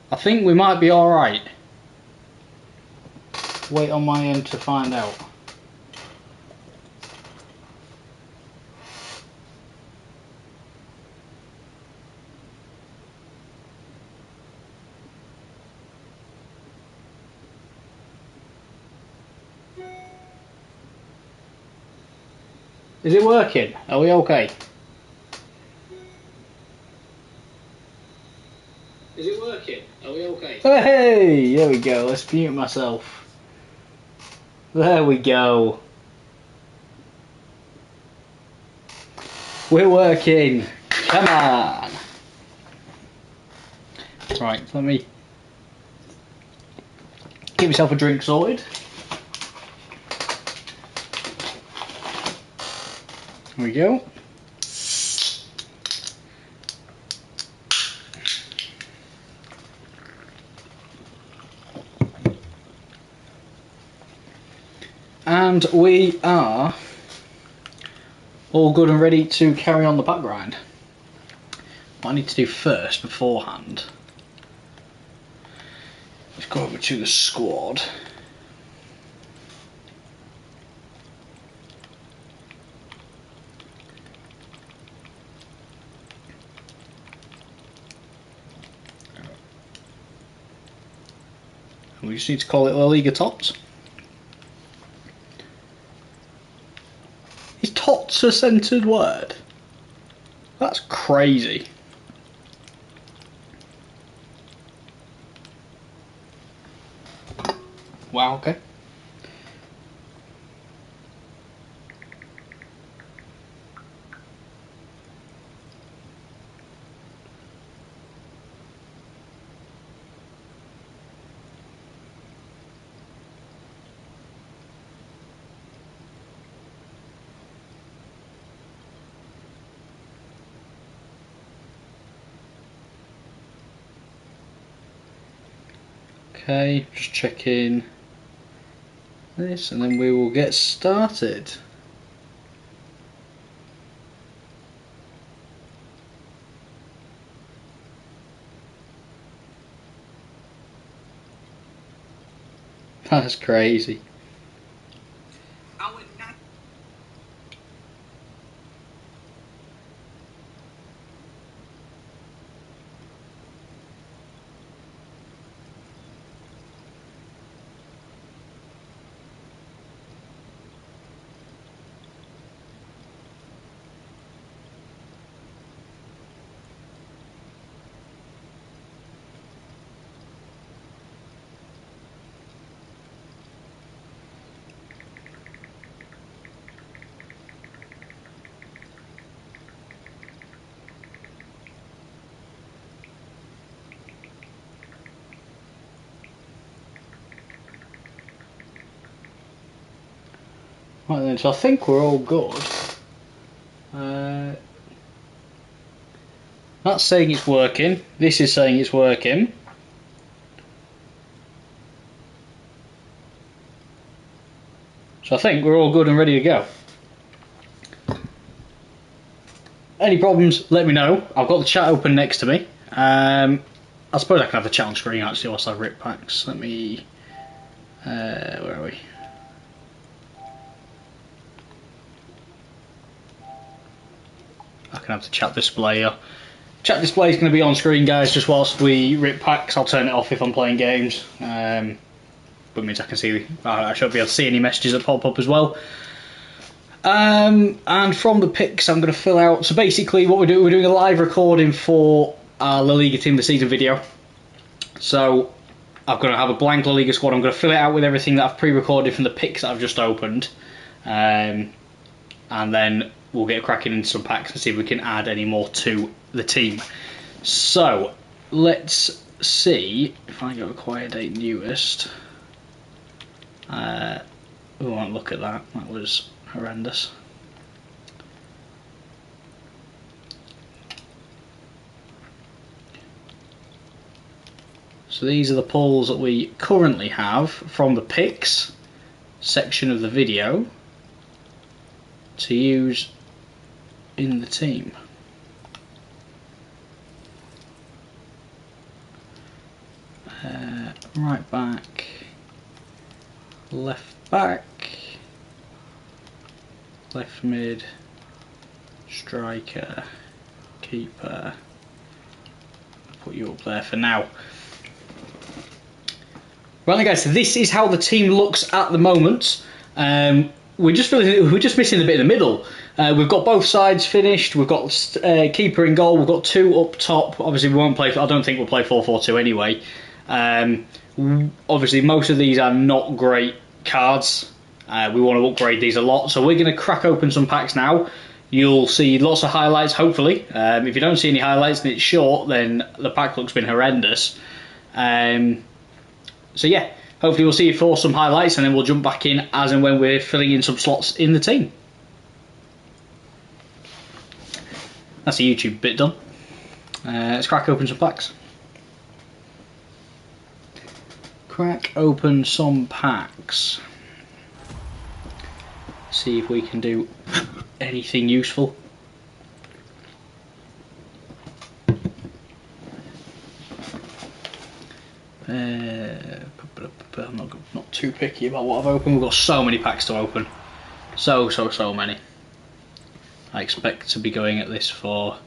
I think we might be alright. Wait on my end to find out. Is it working? Are we okay? Is it working? Are we okay? Hey, there we go. Let's mute myself. There we go. We're working. Come on. Right, let me give myself a drink sorted. There we go. And we are all good and ready to carry on the pack grind. What I need to do first, beforehand, is go over to the squad. We just need to call it LaLiga TOTS. Is TOTS a centred word? That's crazy. Wow, okay. Okay, just checking this and then we will get started. That's crazy. Right then, so I think we're all good. That's saying it's working. This is saying it's working. So I think we're all good and ready to go. Any problems, let me know. I've got the chat open next to me. I suppose I can have the chat on screen actually whilst I rip packs. Let me... where are we? I can have the chat display here. Chat display is going to be on screen, guys, just whilst we rip packs. I'll turn it off if I'm playing games. But it means I can see... I should be able to see any messages that pop up as well. And from the picks I'm going to fill out, so basically what we're doing a live recording for our La Liga Team of the Season video. So I'm going to have a blank La Liga squad. I'm going to fill it out with everything that I've pre-recorded from the picks that I've just opened. And then we'll get cracking into some packs and see if we can add any more to the team. So let's see if I go acquire date newest. We won't look at that, that was horrendous. So these are the pulls that we currently have from the picks section of the video to use in the team. right back, left back, left mid, striker, keeper. Put you up there for now. Right then, guys, so this is how the team looks at the moment. We're just missing a bit in the middle. We've got both sides finished. We've got keeper in goal. We've got two up top. Obviously, we won't play. I don't think we'll play 4-4-2 anyway. Obviously, most of these are not great cards. We want to upgrade these a lot, so we're going to crack open some packs now. You'll see lots of highlights, hopefully. If you don't see any highlights and it's short, then the pack look's been horrendous. So yeah, hopefully we'll see you for some highlights, and then we'll jump back in as and when we're filling in some slots in the team. That's the YouTube bit done. Let's crack open some packs. Crack open some packs. See if we can do anything useful. I'm not too picky about what I've opened. We've got so many packs to open. So many. I expect to be going at this for...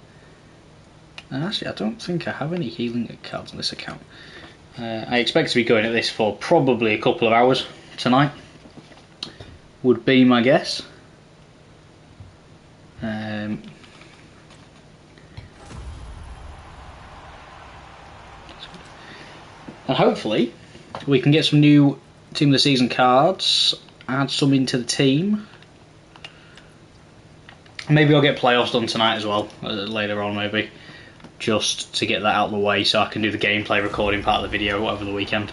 Actually, I don't think I have any healing cards on this account. I expect to be going at this for probably a couple of hours tonight. Would be my guess. And hopefully we can get some new Team of the Season cards, add some into the team. Maybe I'll get playoffs done tonight as well, later on maybe, just to get that out of the way so I can do the gameplay recording part of the video over the weekend.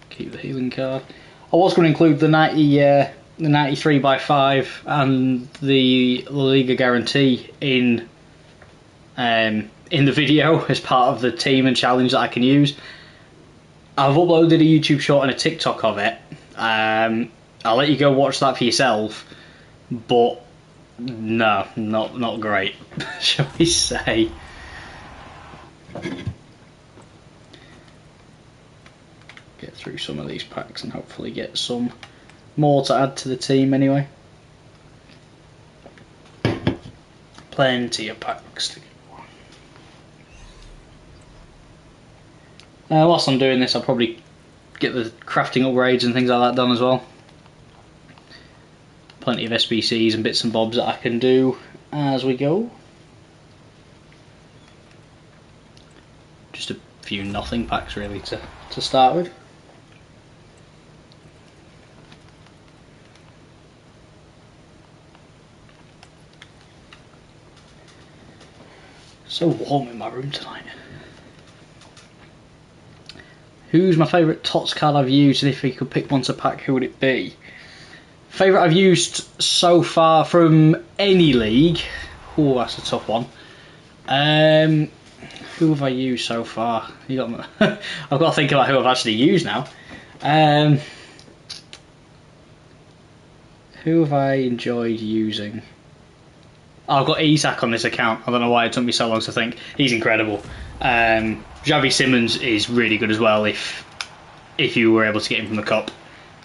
Keep the healing card. I was going to include the 93x5 and the LaLiga guarantee in the video as part of the team and challenge that I can use. I've uploaded a YouTube short and a TikTok of it. I'll let you go watch that for yourself, but no, not great, shall we say. Get through some of these packs and hopefully get some more to add to the team anyway. Plenty of packs to go. Whilst I'm doing this, I'll probably get the crafting upgrades and things like that done as well. Plenty of SBCs and bits and bobs that I can do as we go. Just a few nothing packs really to start with. So warm in my room tonight. Who's my favourite TOTS card I've used, and if you could pick one to pack, who would it be? Favourite I've used so far from any league? Oh, that's a tough one. Who have I used so far? I've got to think about who I've actually used now. Who have I enjoyed using? Oh, I've got Isak on this account. I don't know why it took me so long to think. He's incredible. Xavi Simons is really good as well. If you were able to get him from the cup,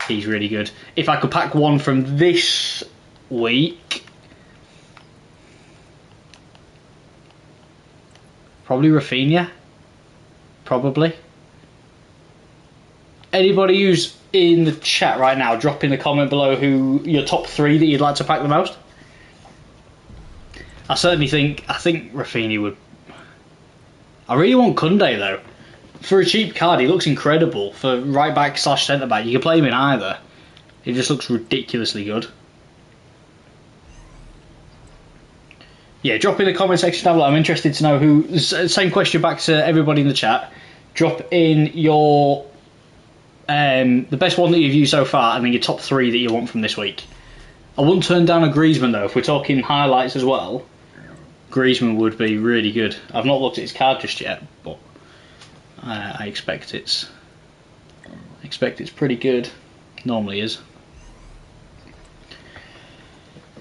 he's really good. If I could pack one from this week, probably Rafinha. Probably. Anybody who's in the chat right now, drop in the comment below who your top 3 that you'd like to pack the most. I think Rafinha would. I really want Koundé though. For a cheap card, he looks incredible. For right back / centre back, you can play him in either. He just looks ridiculously good. Yeah, drop in the comment section down below. I'm interested to know who. Same question back to everybody in the chat. Drop in your the best one that you've used so far, and then your top 3 that you want from this week. I wouldn't turn down a Griezmann though. If we're talking highlights as well, Griezmann would be really good. I've not looked at his card just yet, but I expect it's pretty good. Normally is.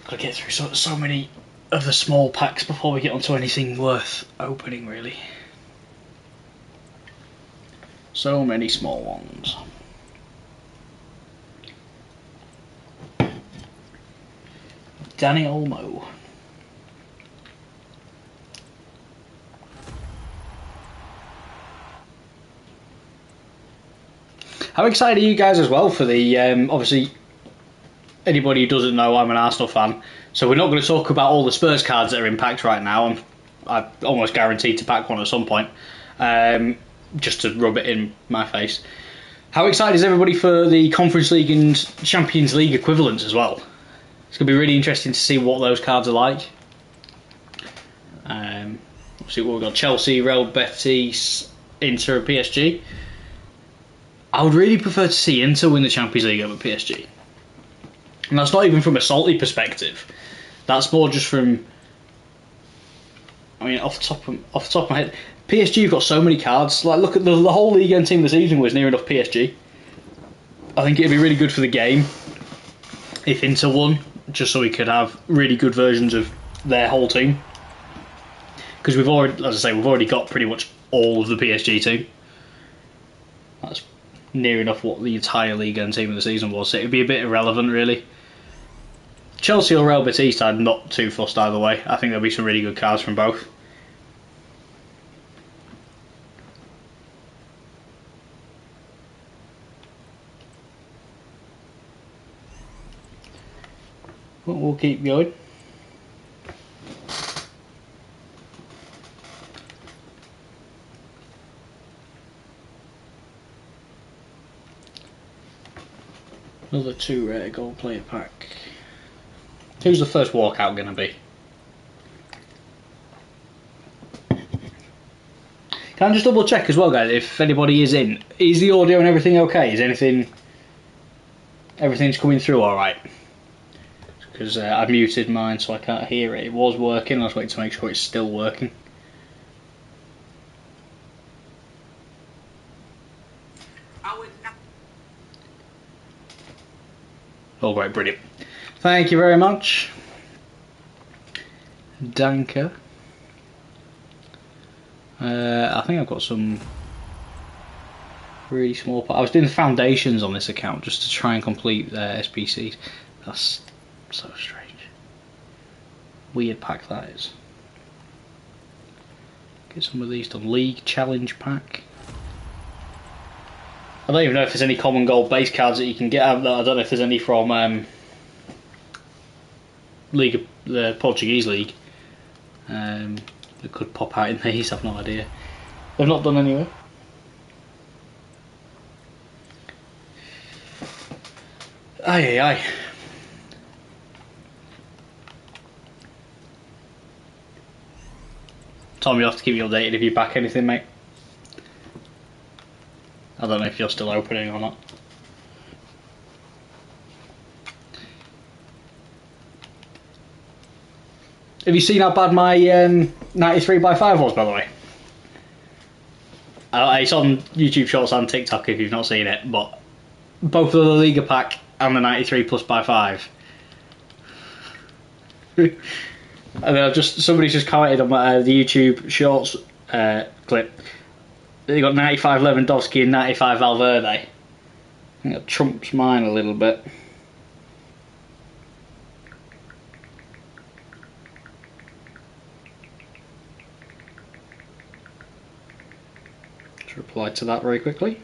Gotta get through so many of the small packs before we get onto anything worth opening, really. So many small ones. Danny Olmo. How excited are you guys as well for the, obviously, anybody who doesn't know, I'm an Arsenal fan, so we're not going to talk about all the Spurs cards that are in packs right now. I'm almost guaranteed to pack one at some point, just to rub it in my face. How excited is everybody for the Conference League and Champions League equivalents as well? It's going to be really interesting to see what those cards are like. Obviously we've got Chelsea, Real Betis, Inter and PSG. I would really prefer to see Inter win the Champions League over PSG. And that's not even from a salty perspective. That's more just from, I mean, off the top of my head, PSG have got so many cards. Like, look at the whole league and team this season was near enough PSG. I think it'd be really good for the game if Inter won, just so we could have really good versions of their whole team. Because we've already, as I say, we've already got pretty much all of the PSG team. That's near enough what the entire league and team of the season was. So it'd be a bit irrelevant, really. Chelsea or Real Betis, I'm not too fussed either way. I think there'll be some really good cards from both. But we'll keep going. Another 2 rare gold player pack. Who's the first walkout going to be? Can I just double check as well, guys, if anybody is in? Is the audio and everything okay? Is everything's coming through alright? Because I've muted mine so I can't hear it. It was working, I was waiting to make sure it's still working. Oh, great, brilliant. Thank you very much. Danke. I think I've got some really small. I was doing the foundations on this account just to try and complete SPCs. That's so strange. Weird pack that is. Get some of these done. League Challenge pack. I don't even know if there's any common gold base cards that you can get out of that. I don't know if there's any from the Portuguese league that could pop out in these. I've no idea. They've not done anyway. Aye. Tom, you'll have to keep me updated if you back anything, mate. I don't know if you're still opening or not. Have you seen how bad my 93x5 was, by the way? It's on YouTube Shorts and TikTok if you've not seen it, but both the LaLiga pack and the 93 plus by 5. And then somebody's just commented on the YouTube Shorts clip. They got 95 Lewandowski and 95 Valverde. I think that trumps mine a little bit. Just reply to that very quickly.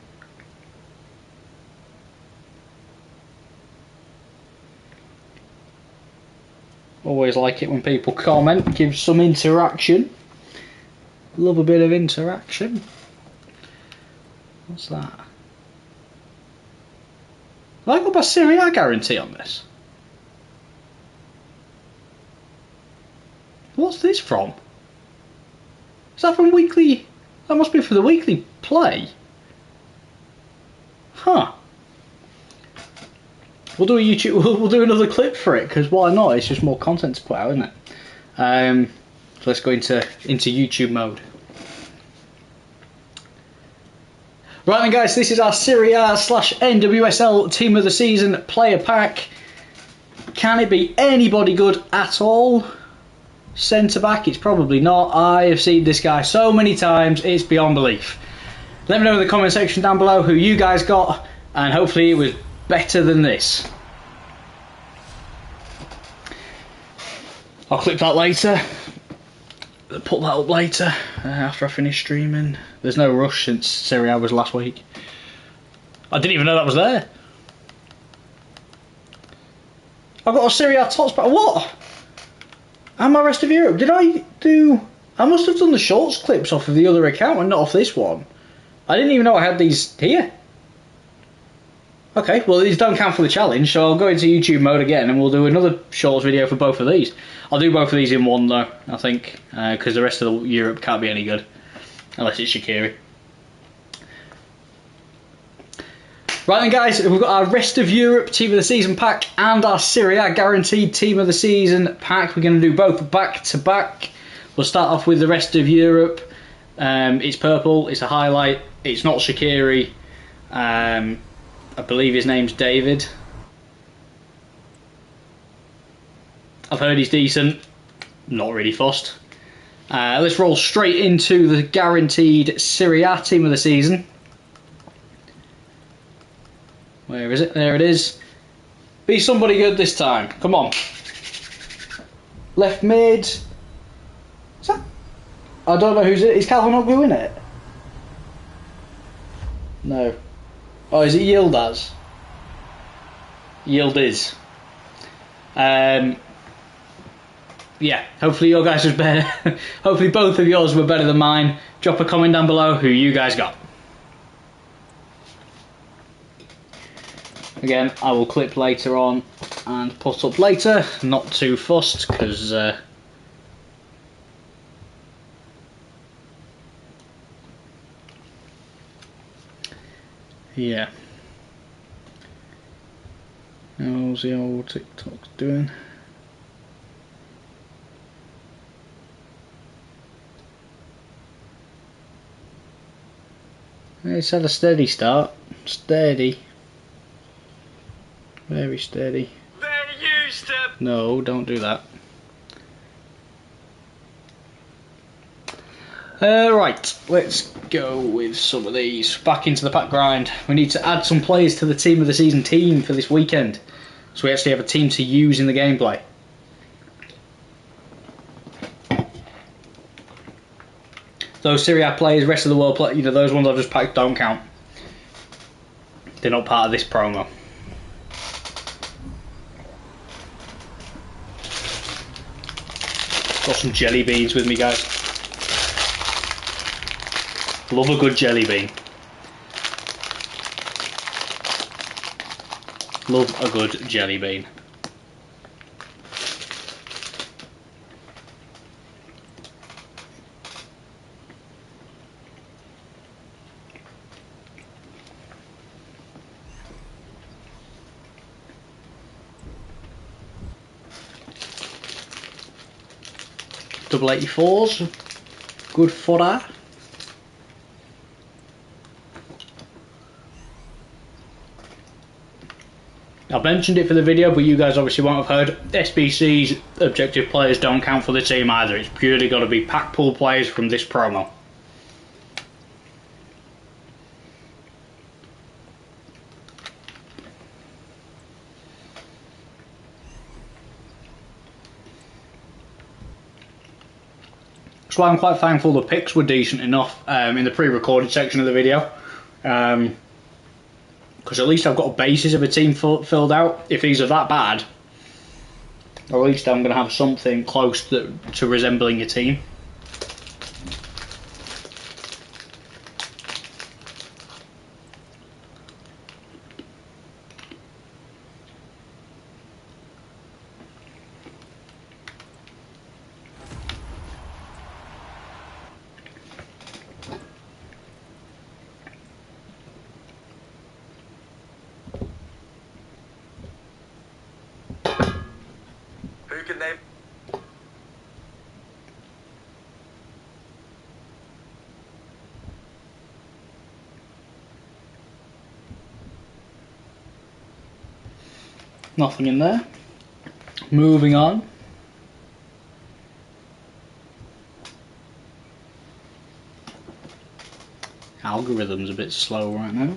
Always like it when people comment, give some interaction. Love a bit of interaction. What's that? Have I got my Serie A guarantee on this? What's this from? Is that from weekly? That must be for the weekly play. Huh. We'll do a YouTube. We'll do another clip for it because why not? It's just more content to put out, isn't it? So let's go into YouTube mode. Right then, guys, this is our Serie A / NWSL Team of the Season player pack. Can it be anybody good at all? Centre back, it's probably not. I have seen this guy so many times, it's beyond belief. Let me know in the comment section down below who you guys got, and hopefully it was better than this. I'll clip that later. Put that up later after I finish streaming. There's no rush since Serie A was last week. I didn't even know that was there. I've got a Serie A TOTS back. What? And my rest of Europe. Did I do... I must have done the shorts clips off of the other account and not off this one. I didn't even know I had these here. Okay, well these don't count for the challenge, so I'll go into YouTube mode again and we'll do another shorts video for both of these. I'll do both of these in one though, I think, because the rest of the Europe can't be any good. Unless it's Shaqiri. Right then guys, we've got our rest of Europe Team of the Season pack and our Serie A guaranteed Team of the Season pack. We're going to do both back to back. We'll start off with the rest of Europe. It's purple, it's a highlight, it's not Shaqiri. I believe his name's David. I've heard he's decent, not really fussed. Let's roll straight into the guaranteed Serie A Team of the Season. Where is it? There it is. Be somebody good this time. Come on. Left mid. Is that? I don't know who's it. Is Calvin Oglu in it? No. Oh, is it Yildiz? Yildiz. Yeah, hopefully your guys was better. Hopefully both of yours were better than mine. Drop a comment down below who you guys got. Again, I will clip later on and put up later. Not too fussed because yeah. How's the old TikTok doing? It's had a steady start. Steady. Very steady. They're used to... No, don't do that. Right, let's go with some of these. Back into the pack grind. We need to add some players to the Team of the Season team for this weekend. So we actually have a team to use in the gameplay. Those Serie A players, rest of the world players, you know, those ones I've just packed don't count. They're not part of this promo. Got some jelly beans with me, guys. Love a good jelly bean. Love a good jelly bean. Double 84s, good fodder. I've mentioned it for the video, but you guys obviously won't have heard. SBC's objective players don't count for the team either. It's purely got to be pack pool players from this promo. So I'm quite thankful the picks were decent enough in the pre-recorded section of the video. Because at least I've got a basis of a team filled out. If these are that bad, at least I'm going to have something close to resembling a team. Who can name? Nothing in there. Moving on. Algorithm's a bit slow right now.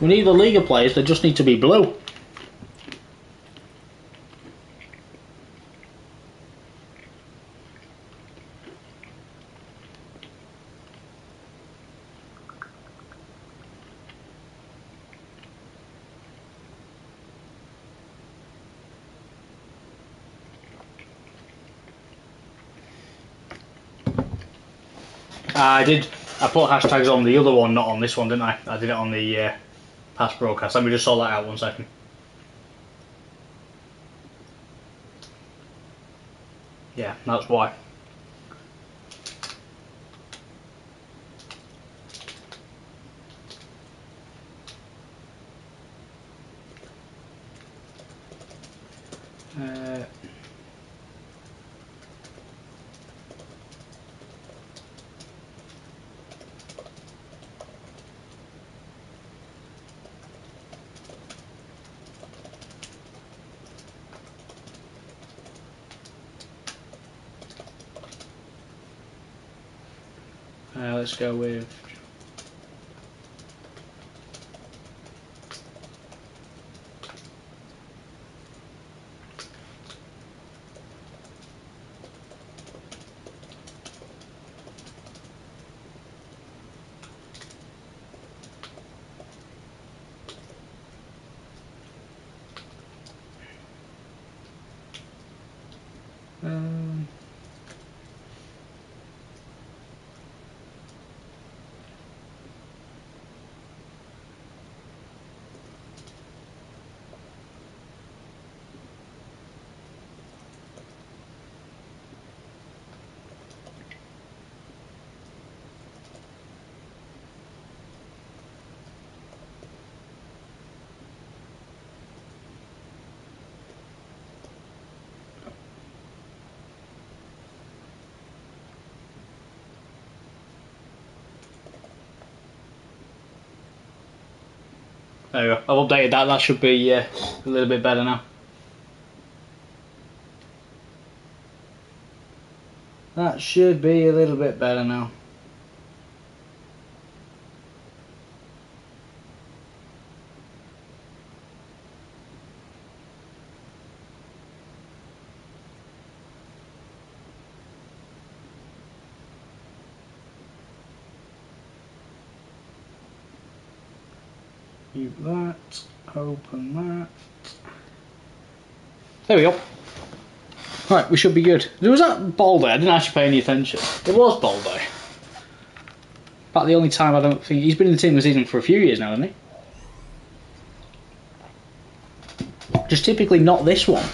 We need the Liga players, they just need to be blue. I put hashtags on the other one, not on this one, didn't I? I did it on the past broadcast. Let me just sort that out 1 second. Yeah, that's why. Let's go with... There we go. I've updated that. That should be a little bit better now. That should be a little bit better now. Mute that, open that. There we go. Right, we should be good. There was that ball there, I didn't actually pay any attention. It was ball there. About the only time I don't think... He's been in the team this season for a few years now, hasn't he? Just typically not this one.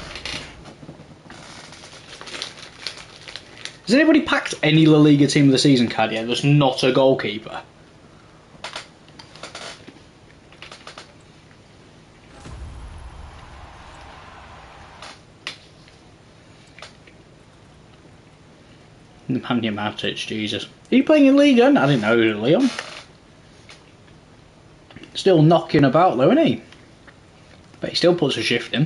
Has anybody packed any La Liga team of the season card yet that's not a goalkeeper? Nemanja Matic, Jesus. Are you playing in Liga? I didn't know he was Leon. Still knocking about though, isn't he? But he still puts a shift in.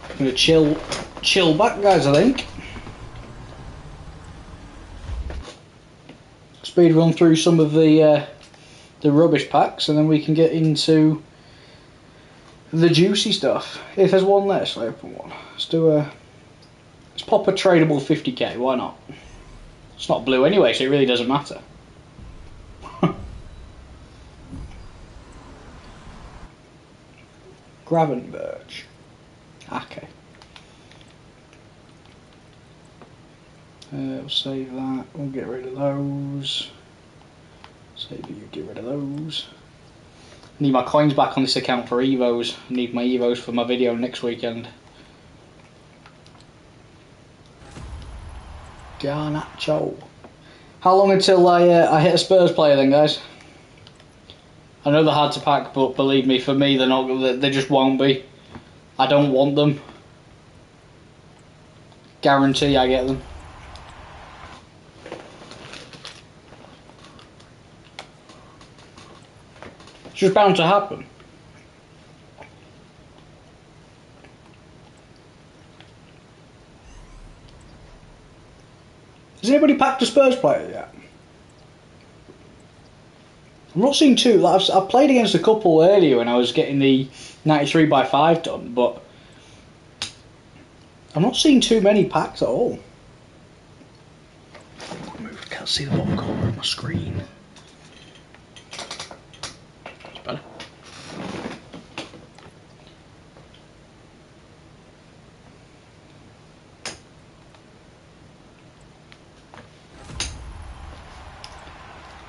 I'm gonna chill back, guys, I think. Speed run through some of the rubbish packs and then we can get into the juicy stuff. If there's one there, let's open one. Let's pop a tradable 50k, why not? It's not blue anyway, so it really doesn't matter. Gravenberg. Okay. We'll save that. We'll get rid of those. Save you, get rid of those. I need my coins back on this account for Evos. I need my Evos for my video next weekend. Garnacho. How long until I hit a Spurs player then, guys? I know they're hard to pack, but believe me, for me, they're not. They just won't be. I don't want them. Guarantee I get them. It's just bound to happen. Has anybody packed a Spurs player yet? I'm not seeing two. Like I've played against a couple earlier when I was getting the 93x5 done, but I'm not seeing too many packs at all. I can't see the bottom corner of my screen. That's better.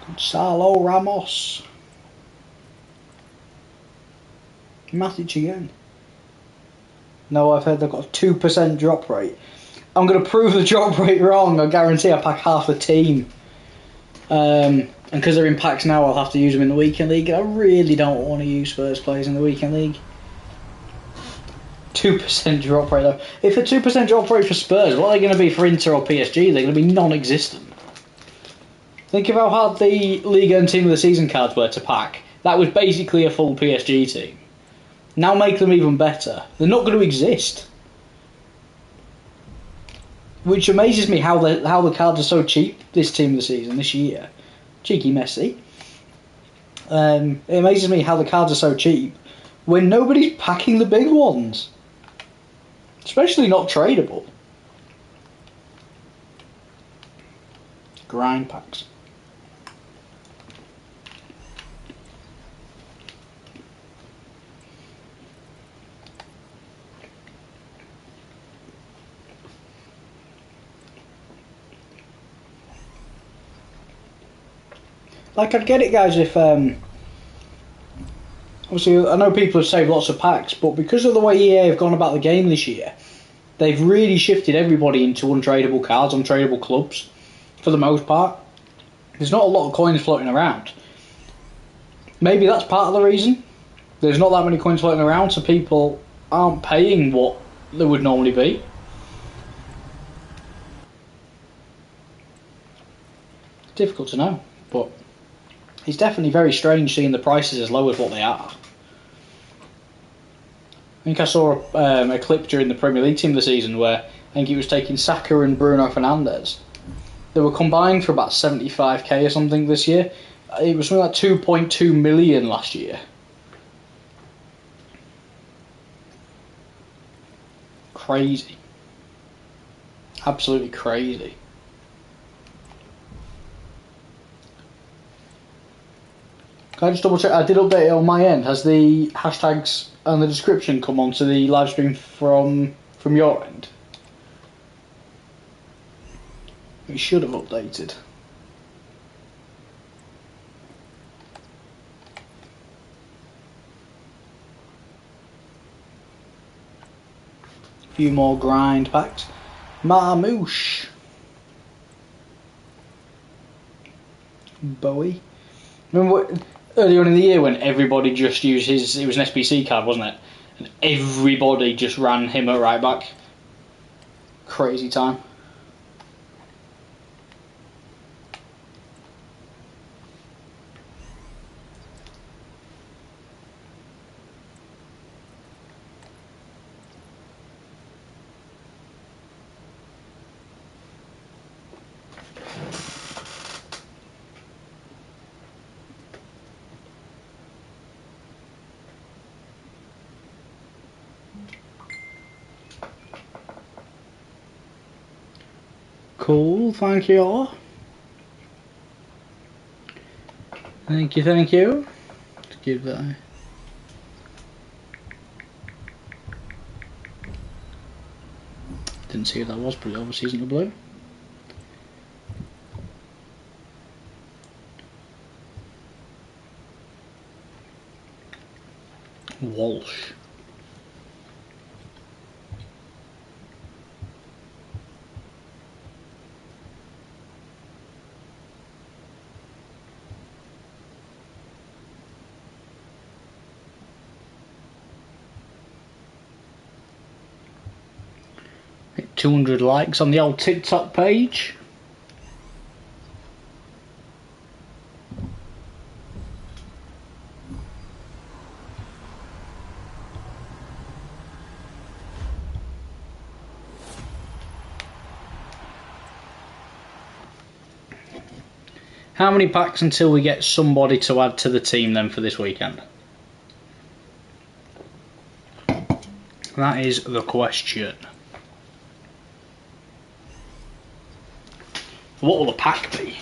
Gonzalo Ramos. Matic again. No, I've heard they've got a 2% drop rate. I'm going to prove the drop rate wrong. I guarantee I pack half the team. And because they're in packs now, I'll have to use them in the weekend league. I really don't want to use Spurs players in the weekend league. 2% drop rate though. If a 2% drop rate for Spurs, what are they going to be for Inter or PSG? They're going to be non-existent. Think of how hard the Liga and Team of the Season cards were to pack. That was basically a full PSG team. Now make them even better. They're not going to exist. Which amazes me how the cards are so cheap this Team of the Season, this year. Cheeky Messi. It amazes me how the cards are so cheap when nobody's packing the big ones. Especially not tradable. Grind packs. Like, I'd get it, guys, if obviously I know people have saved lots of packs, but because of the way EA have gone about the game this year, they've really shifted everybody into untradeable cards, untradeable clubs, for the most part. There's not a lot of coins floating around. Maybe that's part of the reason. There's not that many coins floating around, so people aren't paying what they would normally be. Difficult to know, but it's definitely very strange seeing the prices as low as what they are. I think I saw a clip during the Premier League Team of the Season where I think it was taking Saka and Bruno Fernandes. They were combined for about 75k or something this year. It was something like 2.2 million last year. Crazy. Absolutely crazy. Can I just double check? I did update it on my end. Has the hashtags and the description come onto the live stream from your end? It should have updated. A few more grind packs. Marmouche. Bowie. Remember earlier on in the year when everybody just used his... It was an SBC card, wasn't it? And everybody just ran him at right back. Crazy time. Cool, thank you. Thank you, thank you. Let's give that. Didn't see who that was, but it obviously isn't the blue. Walsh. Hit 200 likes on the old TikTok page. How many packs until we get somebody to add to the team then for this weekend? That is the question. What will the pack be?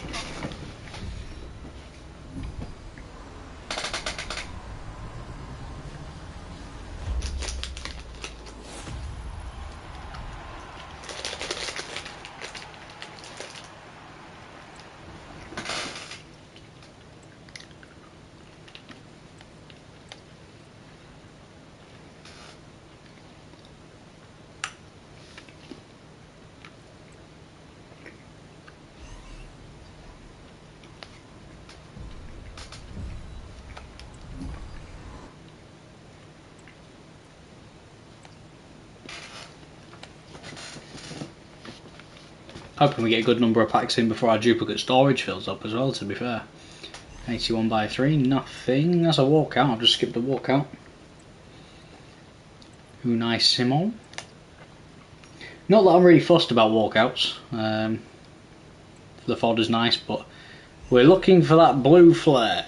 Hoping we get a good number of packs in before our duplicate storage fills up as well, to be fair. 81 by 3, nothing. That's a walkout, I've just skipped the walkout. Unai Simon. Not that I'm really fussed about walkouts. The fodder's nice, but we're looking for that blue flare.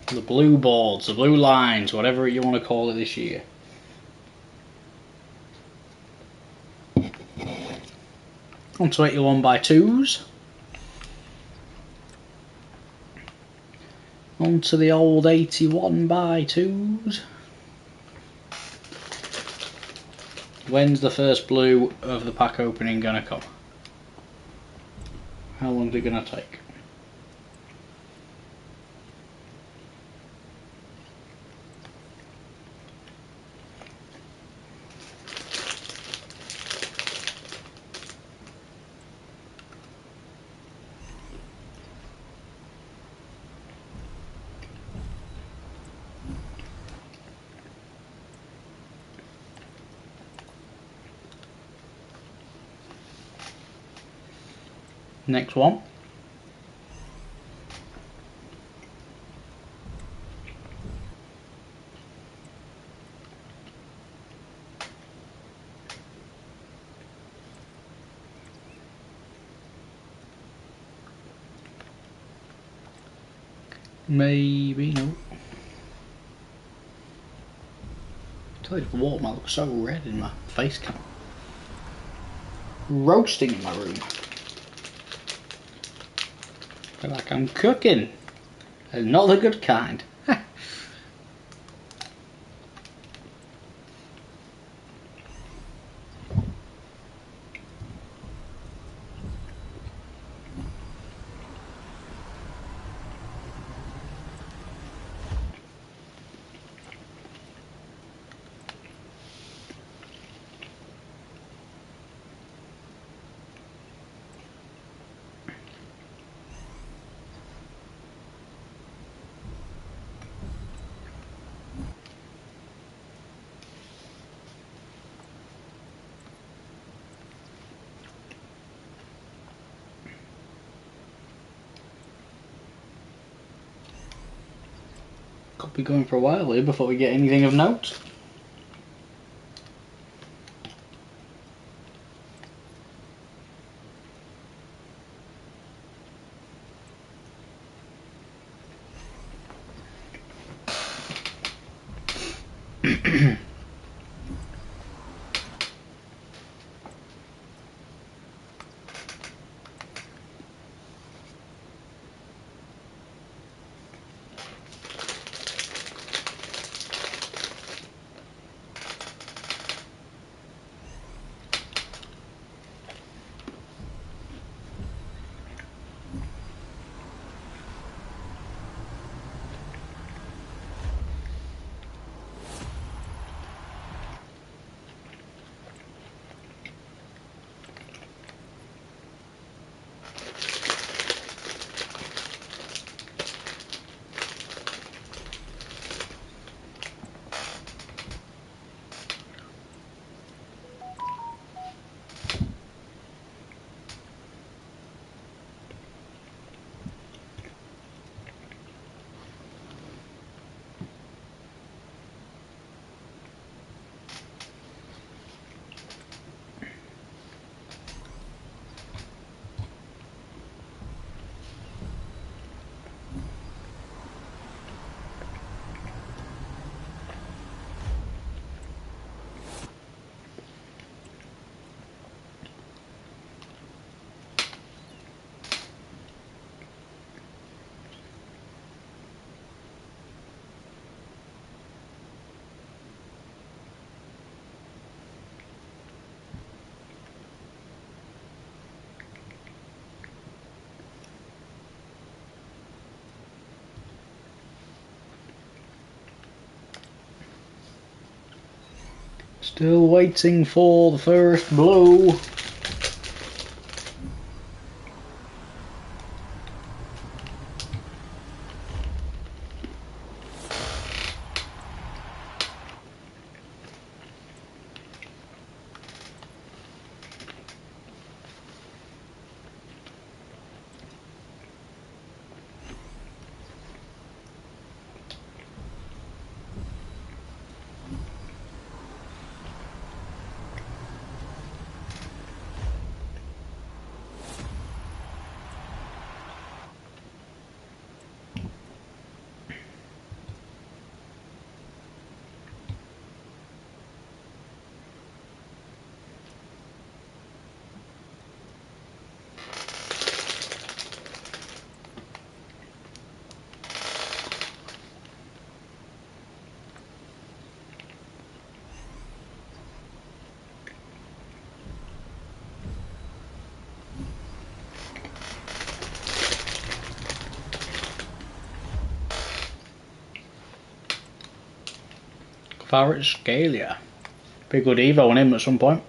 The blue boards, the blue lines, whatever you want to call it this year. On to 81 by 2s. On to the old 81 by 2s. When's the first blue of the pack opening gonna come? How long is it gonna take? Next one. Maybe, no. I tell you, the water might look so red in my face cam. Roasting in my room. Feel like I'm cooking. And not the good kind. Could be going for a while here before we get anything of note. Still waiting for the first blow. Kvaratskhelia. Be a good Evo on him at some point.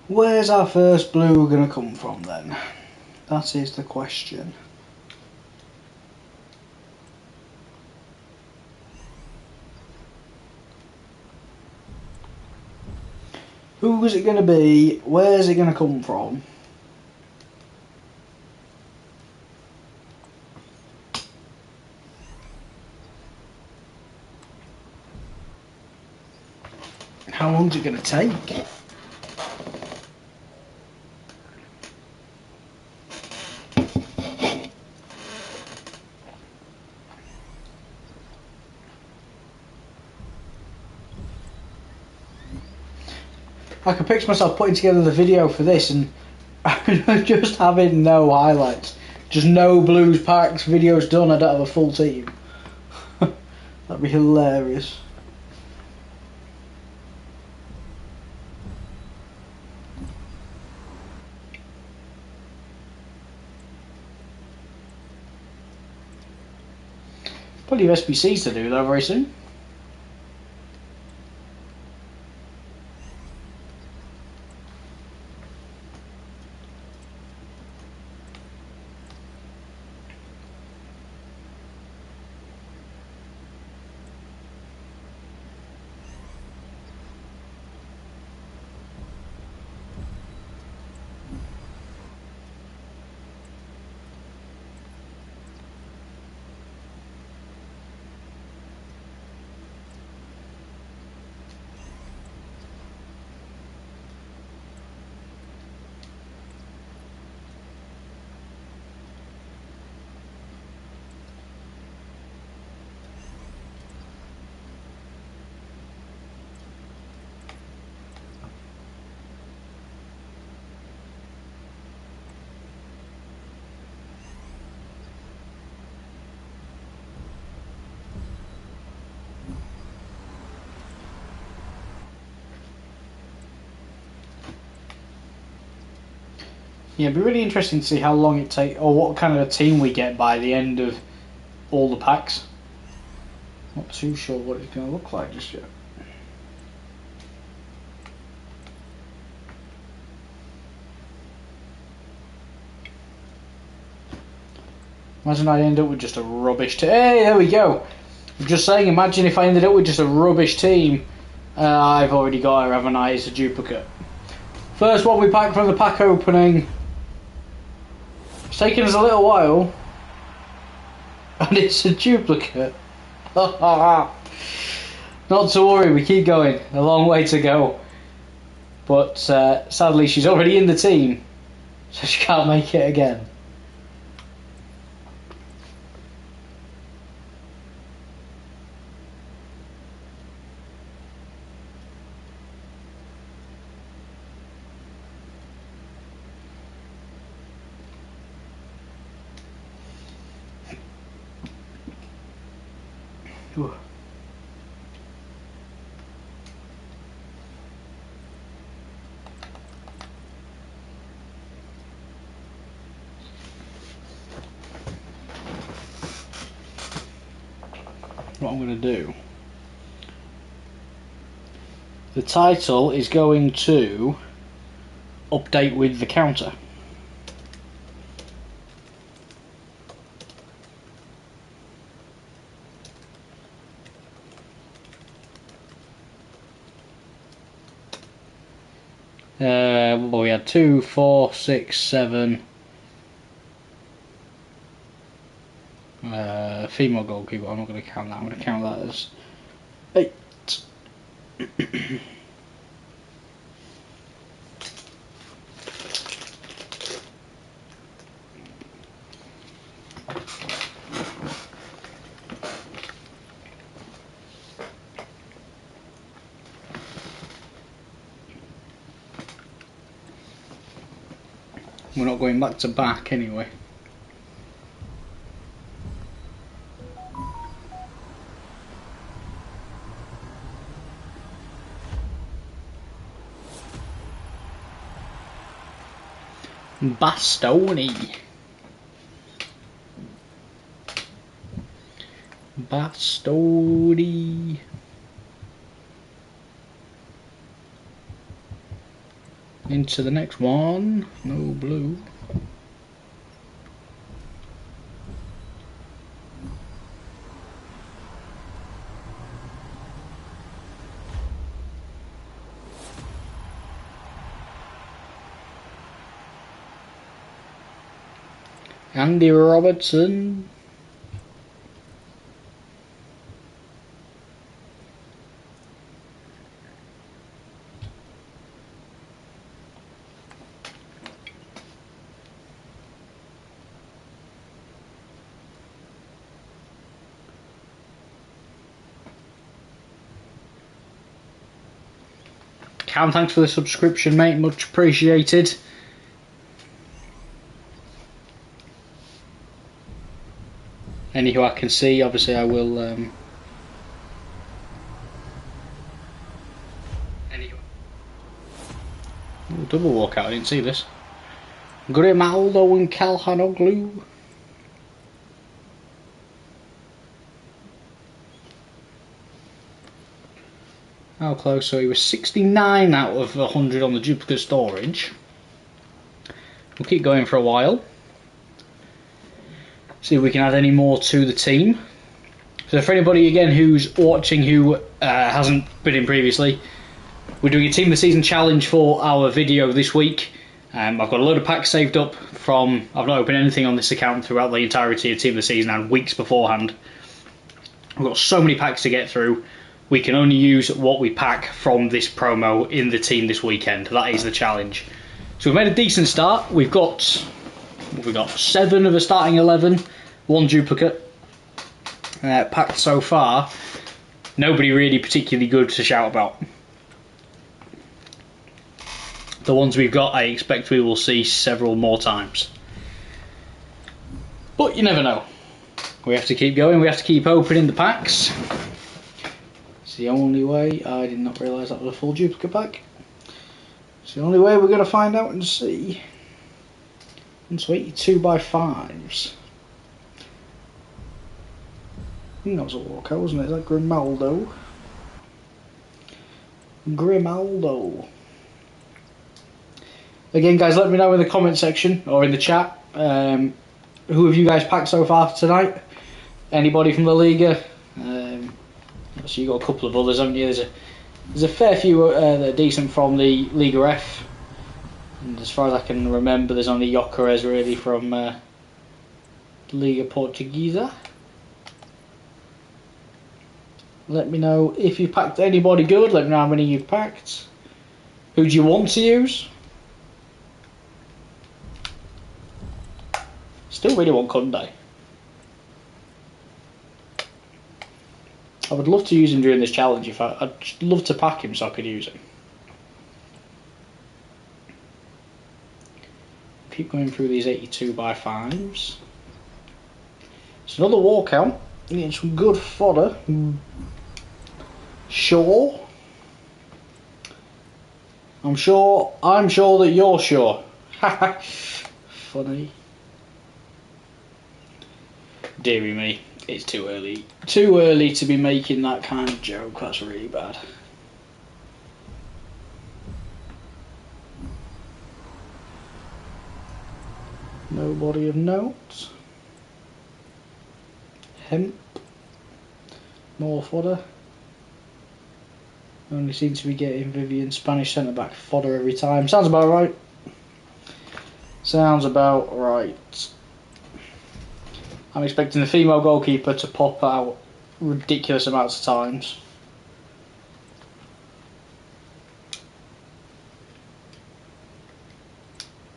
Where's our first blue going to come from then? That is the question. Who is it going to be? Where's it going to come from? How long is it going to take? I can picture myself putting together the video for this and just having no highlights. Just no Blues Packs videos done. I don't have a full team. That'd be hilarious. Plenty of SBCs to do though very soon. Yeah, it'd be really interesting to see how long it takes, or what kind of a team we get by the end of all the packs. Not too sure what it's going to look like just yet. Imagine I end up with just a rubbish team. Hey, there we go. I'm just saying, imagine if I ended up with just a rubbish team. I've already got her, haven't I? It's a duplicate. First one we pack from the pack opening. It's taken us a little while. And it's a duplicate. Not to worry, we keep going. A long way to go. But sadly, she's already in the team. So she can't make it again. Ooh. What I'm going to do, the title is going to update with the counter. Well, we had 2, 4, 6, 7. Female goalkeeper. I'm not going to count that. I'm going to count that as 8. We're not going back to back anyway. Bastoni. Bastoni. Into the next one. No blue. Andy Robertson. Cam, thanks for the subscription, mate. Much appreciated. Any who I can see, obviously I will. Double walkout, I didn't see this. Grimaldo and Calhanoglu. How close? So he was 69 out of 100 on the duplicate storage. We'll keep going for a while. See if we can add any more to the team. So for anybody again who's watching who hasn't been in previously, we're doing a Team of the Season challenge for our video this week. I've got a load of packs saved up from... I've not opened anything on this account throughout the entirety of Team of the Season and weeks beforehand. I've got so many packs to get through. We can only use what we pack from this promo in the team this weekend. That is the challenge. So we've made a decent start. We've got 7 of a starting 11, 1 duplicate packed so far. Nobody really particularly good to shout about. The ones we've got, I expect we will see several more times. But you never know. We have to keep going. We have to keep opening the packs. It's the only way. I did not realise that was a full duplicate pack. It's the only way we're going to find out and see. And so 82 by 5s. I think that was a walkout, wasn't it? Is that Grimaldo? Grimaldo. Again, guys, let me know in the comment section or in the chat who have you guys packed so far tonight. Anybody from La Liga? So you got a couple of others, haven't you? There's a fair few that are decent from the Liga F. And as far as I can remember, there's only Jokeres really from Liga Portuguesa. Let me know if you've packed anybody good. Let me know how many you've packed. Who do you want to use? Still really want Kunde. I would love to use him during this challenge. I'd love to pack him so I could use him. Keep going through these 82 by 5s. It's another walkout. Getting some good fodder. Sure. I'm sure that you're sure. Funny. Deary me, it's too early. Too early to be making that kind of joke. That's really bad. Nobody of note. Hemp. More fodder. Only seem to be getting Vivian Spanish centre back fodder every time. Sounds about right. Sounds about right. I'm expecting the female goalkeeper to pop out ridiculous amounts of times.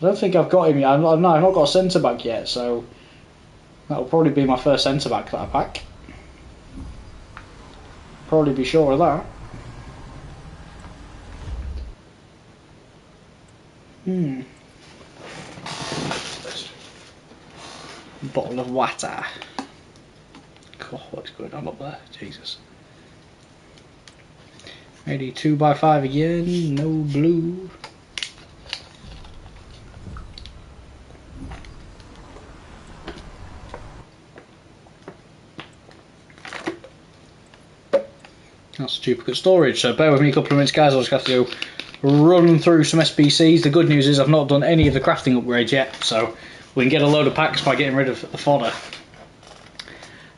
I don't think I've got him yet. I've not got a centre back yet, so that'll probably be my first centre back that I pack. Probably be sure of that. Bottle of water. God, what's going on up there? Jesus. Ready, 2 by 5 again. No blue. That's duplicate storage, so bear with me a couple of minutes, guys. I'll just have to go run through some SBCs. The good news is I've not done any of the crafting upgrades yet, so we can get a load of packs by getting rid of the fodder.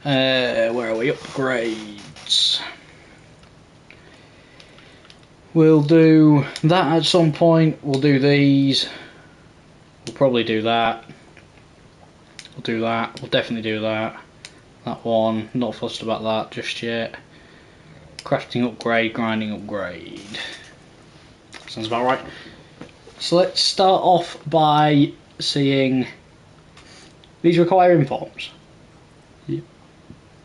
Where are we? Upgrades. We'll do that at some point. We'll do these. We'll probably do that. We'll do that. We'll definitely do that. That one. Not fussed about that just yet. Crafting upgrade, grinding upgrade. Sounds about right. So let's start off by seeing these require informs. Yep.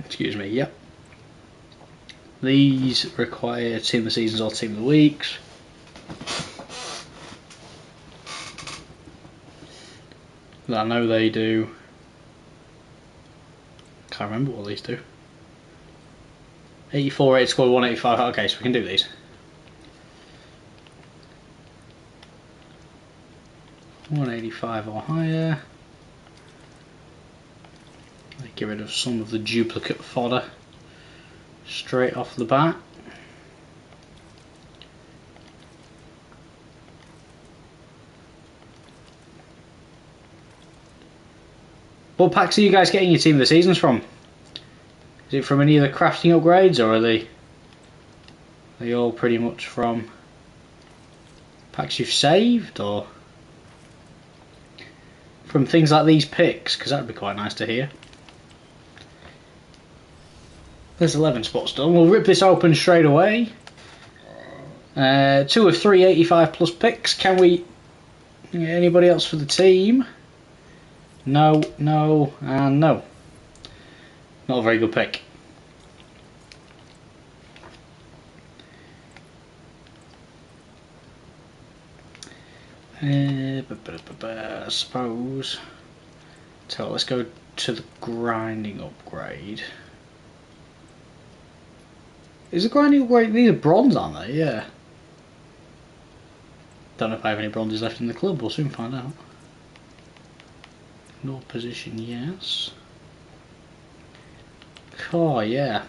Excuse me, yep. These require team of the seasons or team of the weeks. I know they do. Can't remember what these do. 84, 8 squad, 185. Okay, so we can do these. 185 or higher. Get rid of some of the duplicate fodder straight off the bat. What packs are you guys getting your team of the seasons from? Is it from any of the crafting upgrades, or are they all pretty much from packs you've saved, or from things like these picks? Because that would be quite nice to hear. There's 11 spots done. We'll rip this open straight away. 2 of 3 85 plus picks. Can we get anybody else for the team? No, no, and no. Not a very good pick. I suppose. So let's go to the grinding upgrade. Is the grinding upgrade? These are bronze, aren't they? Yeah. Don't know if I have any bronzes left in the club. We'll soon find out. No position, yes. Oh yeah.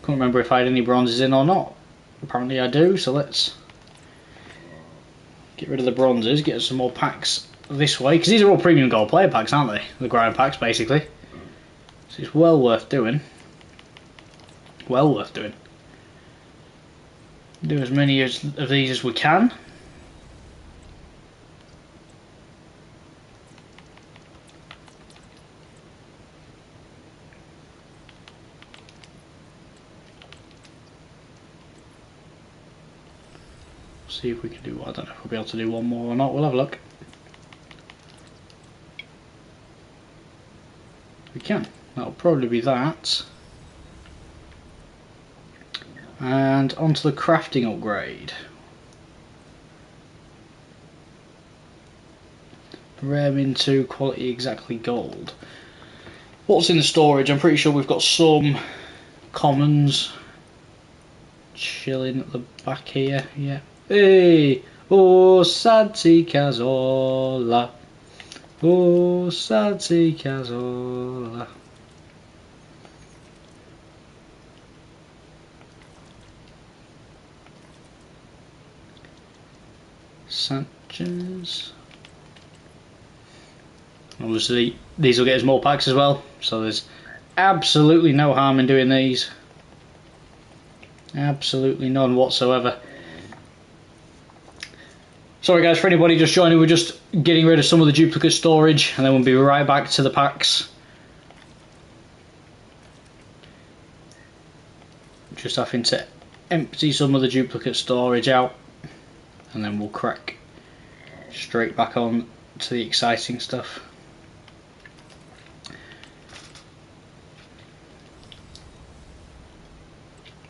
Couldn't remember if I had any bronzes in or not. Apparently I do, so let's get rid of the bronzes, get some more packs this way, because these are all premium gold player packs, aren't they? The grind packs, basically. So it's well worth doing. Well worth doing. Do as many of these as we can. See if we can do. I don't know if we'll be able to do one more or not. We'll have a look. We can. That'll probably be that. And onto the crafting upgrade. Rare into quality exactly gold. What's in the storage? I'm pretty sure we've got some commons chilling at the back here. Yeah. Hey! Oh, Santi Casola. Oh, Santi Casola. Sanchez. Obviously, these will get us more packs as well, so there's absolutely no harm in doing these. Absolutely none whatsoever. Sorry guys, for anybody just joining, we're just getting rid of some of the duplicate storage and then we'll be right back to the packs. Just having to empty some of the duplicate storage out and then we'll crack straight back on to the exciting stuff.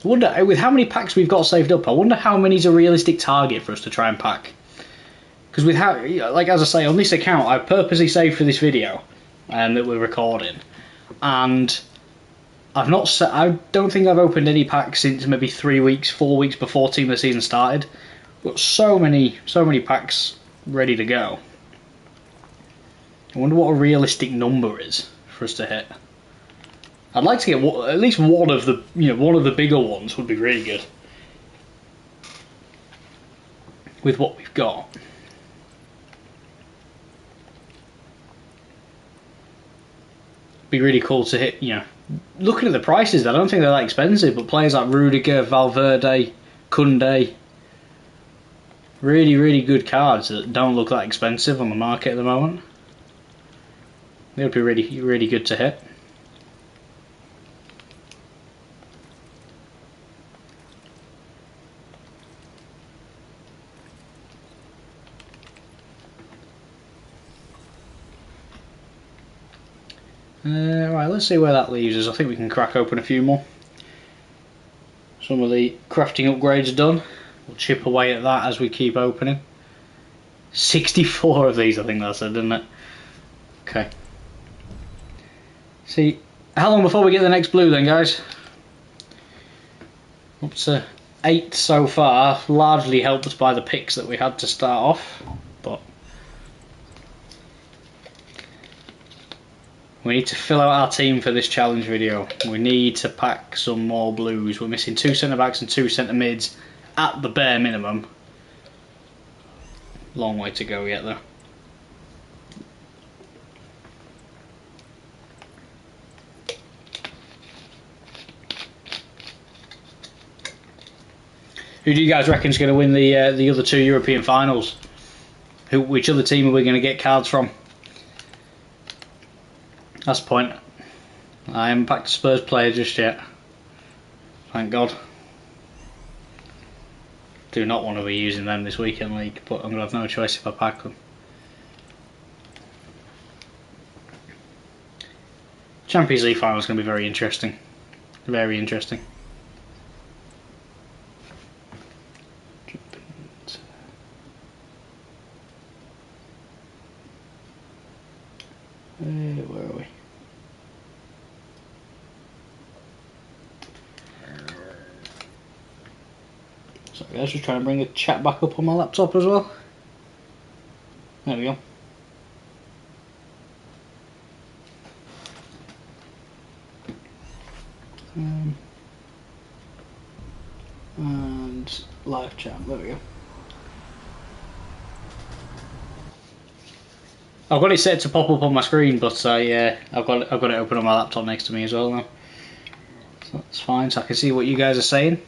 I wonder, with how many packs we've got saved up, I wonder how many's a realistic target for us to try and pack. Because with how, like as I say, on this account, I've purposely saved for this video that we're recording, and I've not. I don't think I've opened any packs since maybe 3 weeks, 4 weeks before Team of the Season started. We've got so many packs ready to go. I wonder what a realistic number is for us to hit. I'd like to get at least one of the, one of the bigger ones would be really good with what we've got. Be really cool to hit, looking at the prices, I don't think they're that expensive, but players like Rudiger, Valverde, Koundé, really good cards that don't look that expensive on the market at the moment. They would be really good to hit. Right, let's see where that leaves us. I think we can crack open a few more. Some of the crafting upgrades are done. We'll chip away at that as we keep opening. 64 of these, I think that said, didn't it? Okay. See, how long before we get the next blue then, guys? Up to 8 so far, largely helped by the picks that we had to start off, but we need to fill out our team for this challenge video. We need to pack some more blues. We're missing 2 centre backs and 2 centre mids at the bare minimum. Long way to go yet though. Who do you guys reckon is going to win the other 2 European finals? Which other team are we going to get cards from? That's the point. I haven't packed a Spurs player just yet. Thank God. Do not want to be using them this weekend league, but I'm going to have no choice if I pack them. Champions League final is going to be very interesting. Very interesting. Where are we? Sorry guys, just trying to bring the chat back up on my laptop as well. There we go. And live chat. There we go. I've got it set to pop up on my screen, but I've got it open on my laptop next to me as well now. So that's fine, so I can see what you guys are saying.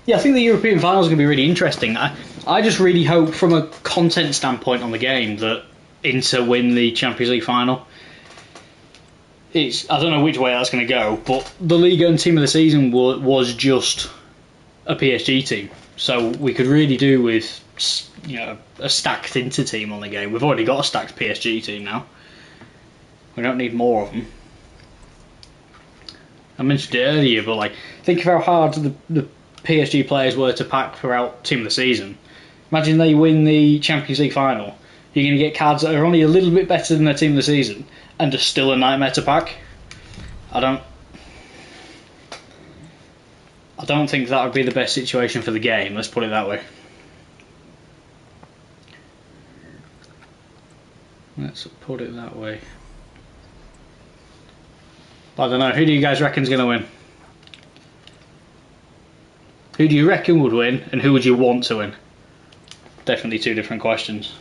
Yeah, I think the European finals are going to be really interesting. I just really hope, from a content standpoint on the game, that Inter win the Champions League final. I don't know which way that's going to go, but the Liga and team of the season was just a PSG team, so we could really do with a stacked Inter team on the game. We've already got a stacked PSG team now. We don't need more of them. I mentioned it earlier, but think of how hard the PSG players were to pack throughout team of the season. Imagine they win the Champions League final. You're going to get cards that are only a little bit better than their team of the season, and are still a nightmare to pack. I don't think that would be the best situation for the game. Let's put it that way. Let's put it that way. I don't know. Who do you guys reckon is going to win? Who do you reckon would win, and who would you want to win? Definitely two different questions.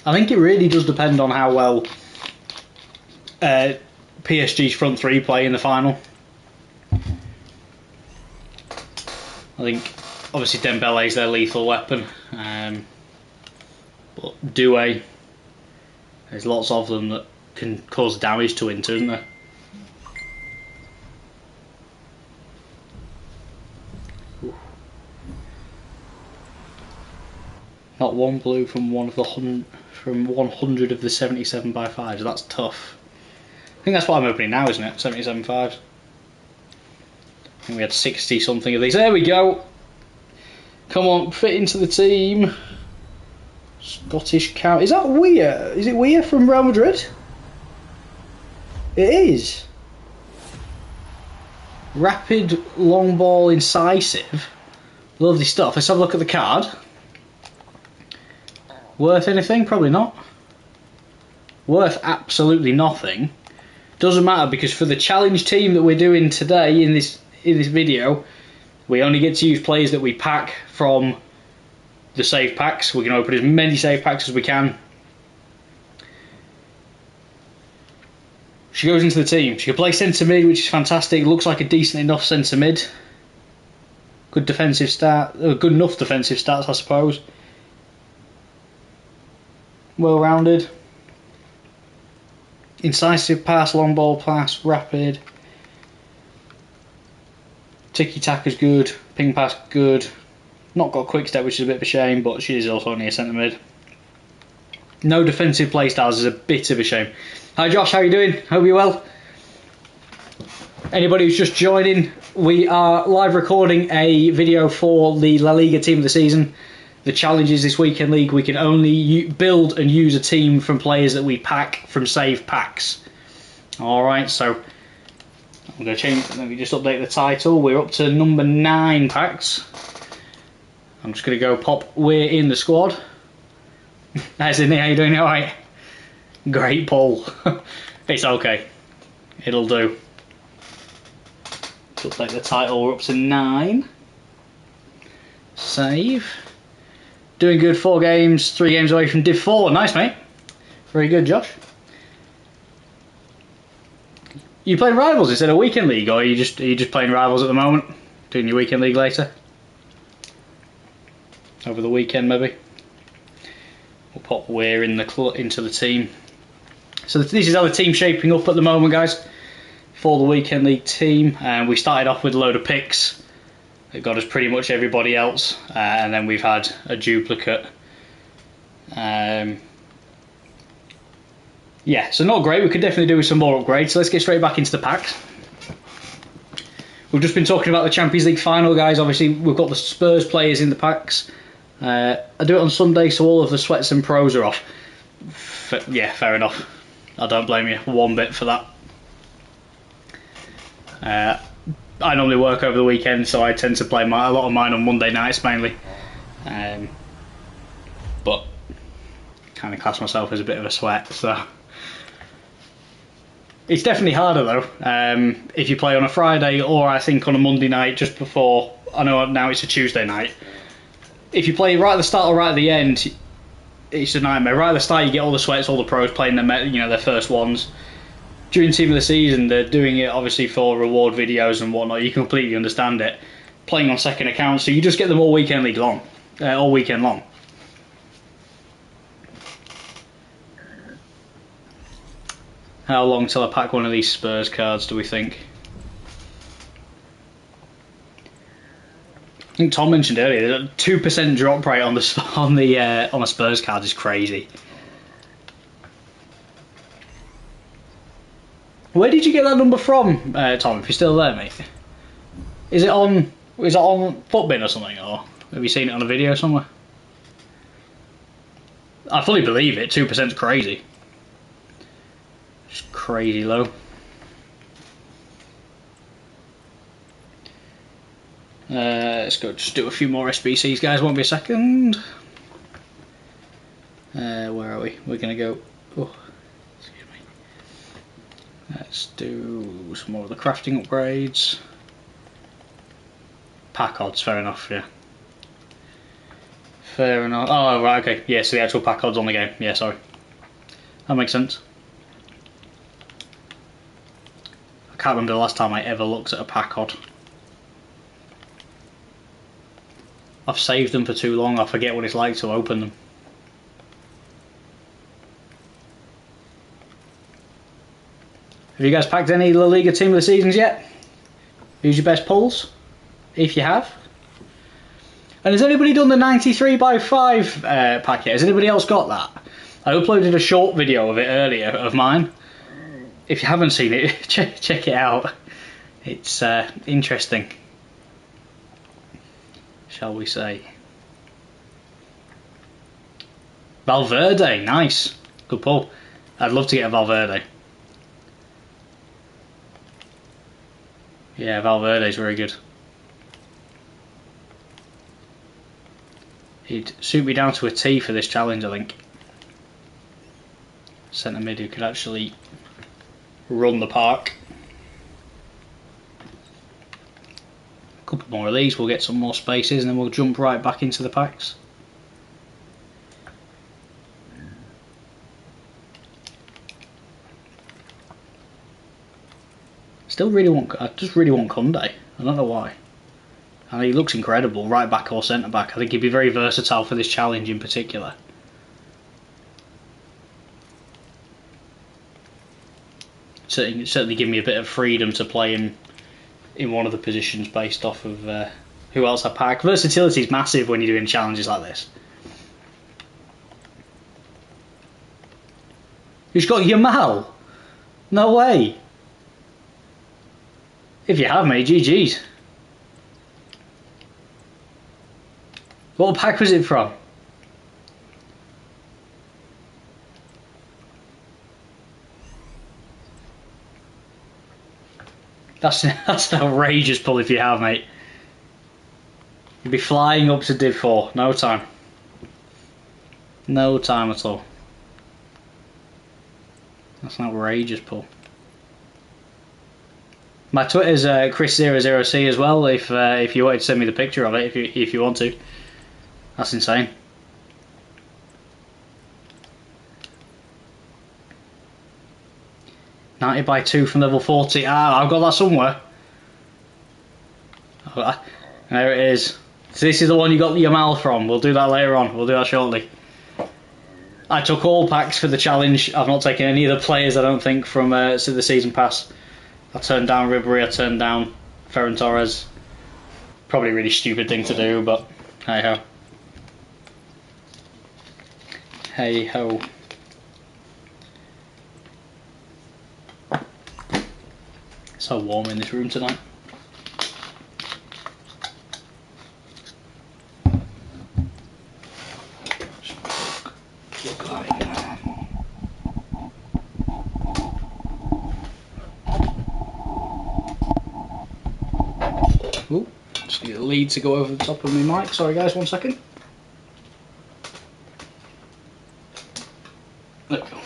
I think it really does depend on how well PSG's front three play in the final. I think obviously Dembele's their lethal weapon, but Doué, there's lots of them that can cause damage to Inter, isn't there? Not one blue from 100 of the 77 by 5s. That's tough. I think that's what I'm opening now, isn't it? 77 5s. I think we had 60 something of these. There we go. Come on, fit into the team. Scottish cow. Is that Weir? Is it Weir from Real Madrid? It is. Rapid, long ball, incisive. Lovely stuff. Let's have a look at the card. Worth anything? Probably not. Worth absolutely nothing. Doesn't matter, because for the challenge team that we're doing today in this video, we only get to use players that we pack from the save packs. We're going to open as many save packs as we can. She goes into the team. She can play centre mid, which is fantastic. Looks like a decent enough centre mid. Good defensive start. Good enough defensive stats, I suppose. Well rounded. Incisive pass, long ball pass, rapid. Tiki taka's good. Ping pass good. Not got quick step, which is a bit of a shame, but she is also only a centre mid. No defensive playstyles is a bit of a shame. Hi Josh, how are you doing? Hope you're well. Anybody who's just joining, we are live recording a video for the La Liga team of the season. The challenges this weekend league, we can only build and use a team from players that we pack from save packs. Alright, so I'm going to change, let me just update the title. We're up to number 9 packs. I'm just going to go pop We're in the squad. How's it, how you doing? Alright. Great pull. It's okay. It'll do. Just update the title, we're up to 9. Save. Doing good, 4 games, 3 games away from Div 4. Nice, mate. Very good, Josh. You playing Rivals instead of Weekend League, or are you just playing Rivals at the moment? Doing your Weekend League later? Over the weekend, maybe? We'll pop Weir in into the team. So this is how the team's shaping up at the moment, guys, for the Weekend League team. We started off with a load of picks. It got us pretty much everybody else, and then we've had a duplicate. Yeah, so not great. We could definitely do with some more upgrades. So let's get straight back into the packs. We've just been talking about the Champions League final, guys. Obviously, we've got the Spurs players in the packs. I do it on Sunday, so all of the sweats and pros are off. Yeah, fair enough. I don't blame you one bit for that. I normally work over the weekend, so I tend to play a lot of mine on Monday nights mainly. But kind of class myself as a bit of a sweat, so it's definitely harder though. If you play on a Friday or I think on a Monday night just before. I know now it's a Tuesday night. If you play right at the start or right at the end, it's a nightmare. Right at the start, you get all the sweats, all the pros playing their first ones. During Team of the Season, they're doing it obviously for reward videos and whatnot. You can completely understand it. Playing on second accounts, so you just get them all weekend long. How long till I pack one of these Spurs cards, do we think? I think Tom mentioned earlier that 2% drop rate on a Spurs card is crazy. Where did you get that number from, Tom? If you're still there, mate, is it on Footbin or something, or have you seen it on a video somewhere? I fully believe it. 2% is crazy. Just crazy low. Let's go just do a few more SBCs, guys. Won't be a second. Where are we? We're going to go... Oh, excuse me. Let's do some more of the crafting upgrades. Pack odds, fair enough, yeah. Fair enough. Oh, right, okay. Yeah, so the actual pack odds on the game. Yeah, sorry. That makes sense. I can't remember the last time I ever looked at a pack odd. I've saved them for too long, I forget what it's like to open them. Have you guys packed any La Liga Team of the Seasons yet? Who's your best pulls? If you have. And has anybody done the 93x5 packet? Has anybody else got that? I uploaded a short video of it earlier, of mine. If you haven't seen it, check it out. It's interesting, shall we say. Valverde, nice. Good pull. I'd love to get a Valverde. Yeah, Valverde's very good. He'd suit me down to a T for this challenge, I think. Centre mid who could actually run the park. A couple more of these, we'll get some more spaces and then we'll jump right back into the packs. I just really want Kunde. I don't know why. And he looks incredible, right back or centre back. I think he'd be very versatile for this challenge in particular. Certainly give me a bit of freedom to play him in one of the positions based off of who else I pack. Versatility is massive when you're doing challenges like this. You've got Yamal? No way. If you have, mate, GG's. What pack was it from? That's an outrageous pull if you have, mate. You'd be flying up to Div 4. No time. No time at all. That's an outrageous pull. My Twitter's Chris00C as well. If you wanted to send me the picture of it, if you want to. That's insane. (90x2) from level 40. Ah, I've got that somewhere. There it is. So this is the one you got the Yamal from. We'll do that later on. We'll do that shortly. I took all packs for the challenge. I've not taken any of the players, I don't think, from the season pass. I turned down Ribery, I turned down Ferran Torres. Probably a really stupid thing to do, but hey ho. Hey ho. It's so warm in this room tonight. Ooh, just need a lead to go over the top of my mic. Sorry guys, 1 second. There we go.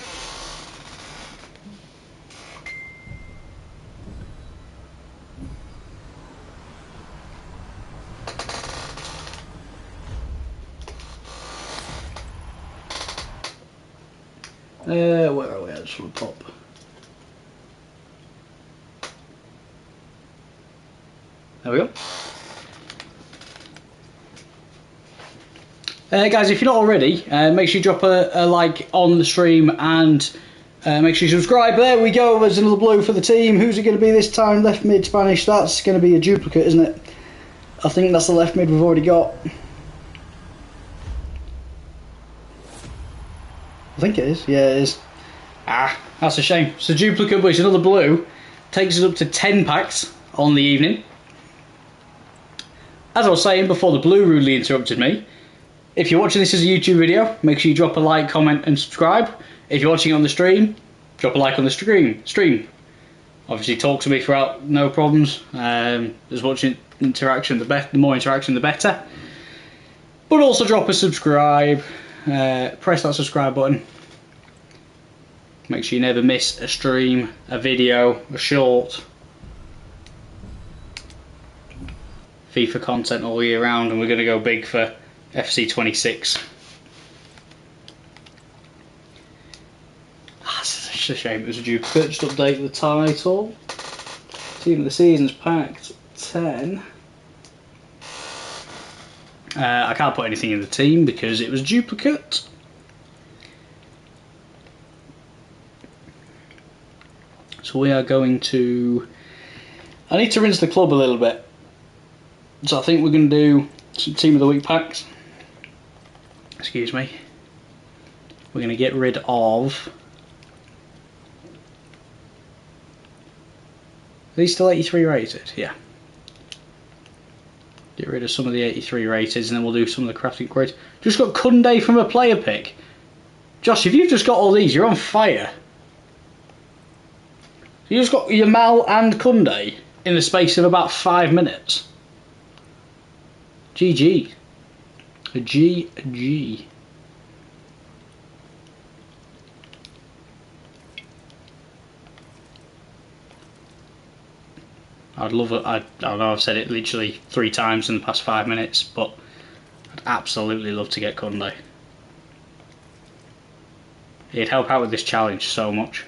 Where are we? I just want to pop. There we go. Guys, if you're not already, make sure you drop a like on the stream and make sure you subscribe. There we go. There's another blue for the team. Who's it going to be this time? Left mid Spanish. That's going to be a duplicate, isn't it? I think that's the left mid we've already got. I think it is. Yeah, it is. Ah, that's a shame. It's a duplicate, but it's another blue. Takes us up to 10 packs on the evening. As I was saying before the blue rudely interrupted me, if you're watching this as a YouTube video, make sure you drop a like, comment and subscribe. If you're watching it on the stream, drop a like on the stream. Obviously talk to me throughout, no problems. As much interaction, the more interaction the better. But also drop a subscribe, press that subscribe button. Make sure you never miss a stream, a video, a short. FIFA content all year round, and we're going to go big for FC 26. It's just a shame it was a duplicate. Just update the title. Team of the season's packed 10. I can't put anything in the team because it was duplicate. So we are going to... I need to rinse the club a little bit. So I think we're going to do some Team of the Week packs. Excuse me. We're going to get rid of... Are these still 83 rated? Yeah. Get rid of some of the 83 rated and then we'll do some of the crafting grades. Just got Kunde from a player pick. Josh, if you've just got all these, you're on fire. You just got Yamal and Kunde in the space of about 5 minutes. GG. GG. I'd love it. I know I've said it literally 3 times in the past 5 minutes, but I'd absolutely love to get Kunde. He'd help out with this challenge so much.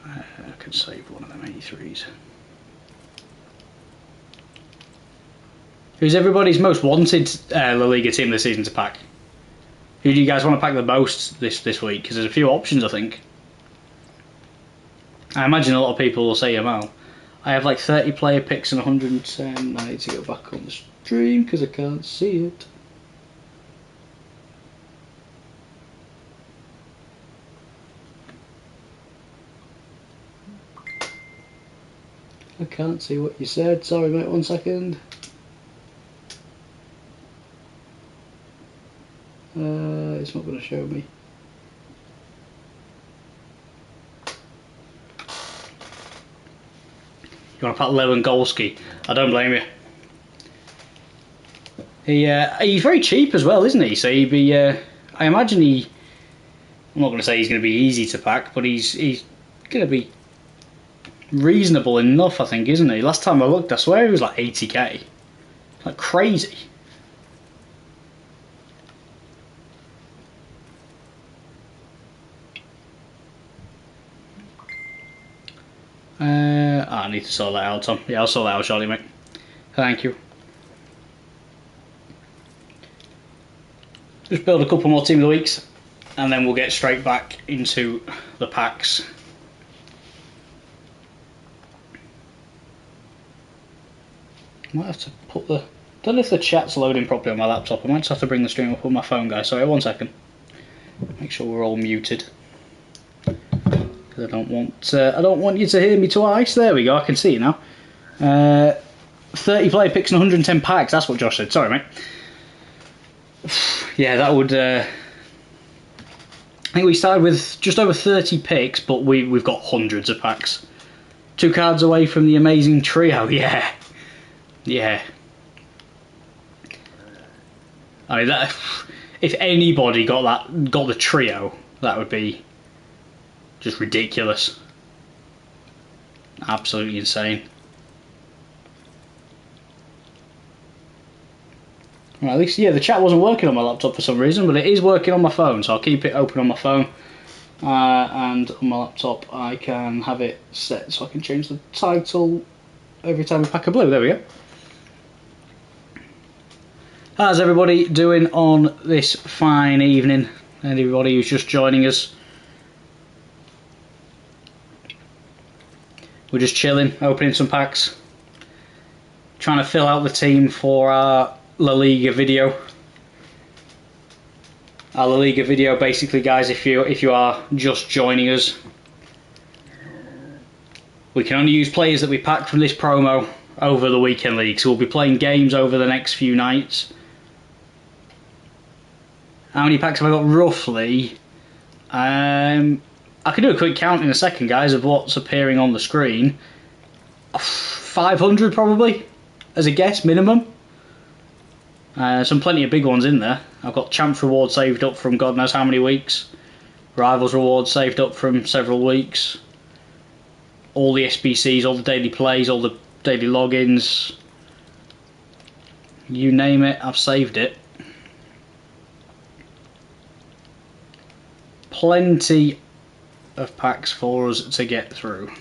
I could save one of them 83s. Who's everybody's most wanted LaLiga team this season to pack? Who do you guys want to pack the most this week? Because there's a few options, I think. I imagine a lot of people will say Yamal. I have like 30 player picks and 110. I need to go back on the stream because I can't see it. I can't see what you said. Sorry mate, 1 second. It's not going to show me. You want to pack Lewandowski? I don't blame you. He's very cheap as well, isn't he? So he'd be. I imagine he. I'm not going to say he's going to be easy to pack, but he's going to be reasonable enough, I think, isn't he? Last time I looked, I swear he was like 80k, like crazy. I need to sort that out, Tom. Yeah, I'll sort that out shortly, mate. Thank you. Just build a couple more Team of the Weeks, and then we'll get straight back into the packs. I might have to put the... don't know if the chat's loading properly on my laptop. I might just have to bring the stream up on my phone, guys. Sorry, 1 second. Make sure we're all muted. I don't want you to hear me twice. There we go, I can see you now. 30 player picks and 110 packs, that's what Josh said. Sorry, mate. Yeah, that would... I think we started with just over 30 picks, but we've got hundreds of packs. 2 cards away from the amazing trio, yeah. Yeah. I mean, if anybody got the trio, that would be just ridiculous. Absolutely insane. Well, at least, yeah, the chat wasn't working on my laptop for some reason, but it is working on my phone, so I'll keep it open on my phone. And on my laptop, I can have it set so I can change the title every time we pack a blue. There we go. How's everybody doing on this fine evening? Anybody who's just joining us? We're just chilling, opening some packs, trying to fill out the team for our La Liga video. Our La Liga video, basically, guys, if you are just joining us, we can only use players that we packed from this promo over the weekend league. So we'll be playing games over the next few nights. How many packs have I got roughly? I can do a quick count in a second, guys, of what's appearing on the screen. 500 probably, as a guess, minimum. Some plenty of big ones in there. I've got Champs Reward saved up from God knows how many weeks. Rivals Reward saved up from several weeks. All the SBCs, all the daily plays, all the daily logins. You name it, I've saved it. Plenty of packs for us to get through.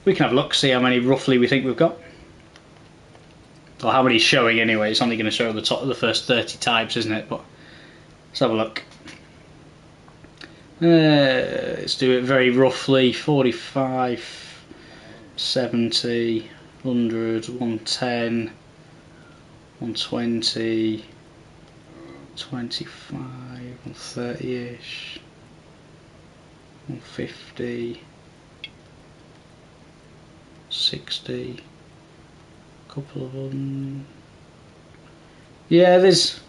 We can have a look, see how many roughly we think we've got. Or how many is showing anyway. It's only going to show the top of the first 30 types, isn't it? But let's have a look. Let's do it very roughly. 45, 70, 100, 110, 120, 25, 130-ish, 150, 60, couple of them. Yeah, there's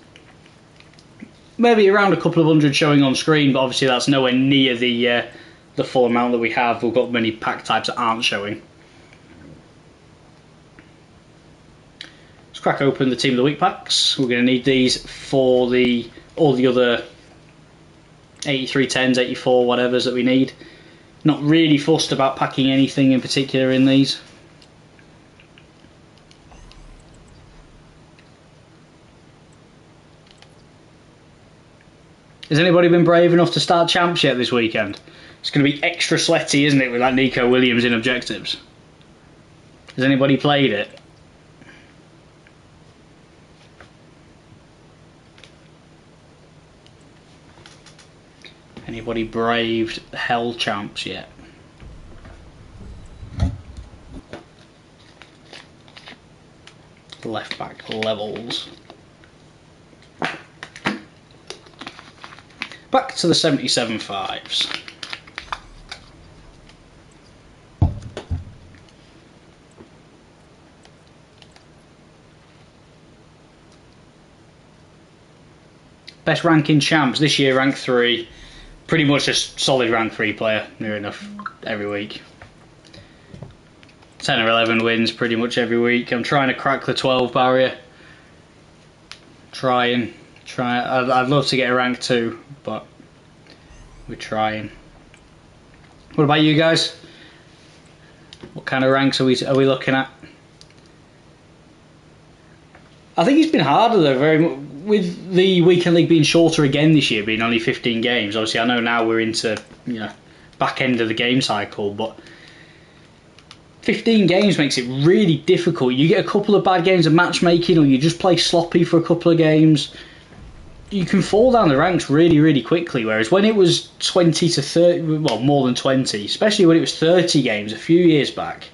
maybe around a couple of hundred showing on screen, but obviously that's nowhere near the full amount that we have. We've got many pack types that aren't showing. Let's crack open the Team of the Week packs. We're going to need these for all the other 83 10s, 84 whatevers that we need. Not really fussed about packing anything in particular in these. Has anybody been brave enough to start champs yet this weekend? It's going to be extra sweaty, isn't it, with like Nico Williams in objectives? Has anybody played it? Anybody braved hell champs yet? Left back levels. Back to the 77 5s. Best ranking champs this year, rank 3. Pretty much a solid rank 3 player, near enough every week. 10 or 11 wins pretty much every week. I'm trying to crack the 12 barrier. Trying. I'd love to get a rank 2, but we're trying. What about you guys? What kind of ranks are we looking at? I think it's been harder though, with the weekend league being shorter again this year, being only 15 games. Obviously, I know now we're into back end of the game cycle, but 15 games makes it really difficult. You get a couple of bad games of matchmaking, or you just play sloppy for a couple of games, you can fall down the ranks really, really quickly. Whereas when it was 20 to 30, well, more than 20, especially when it was 30 games a few years back,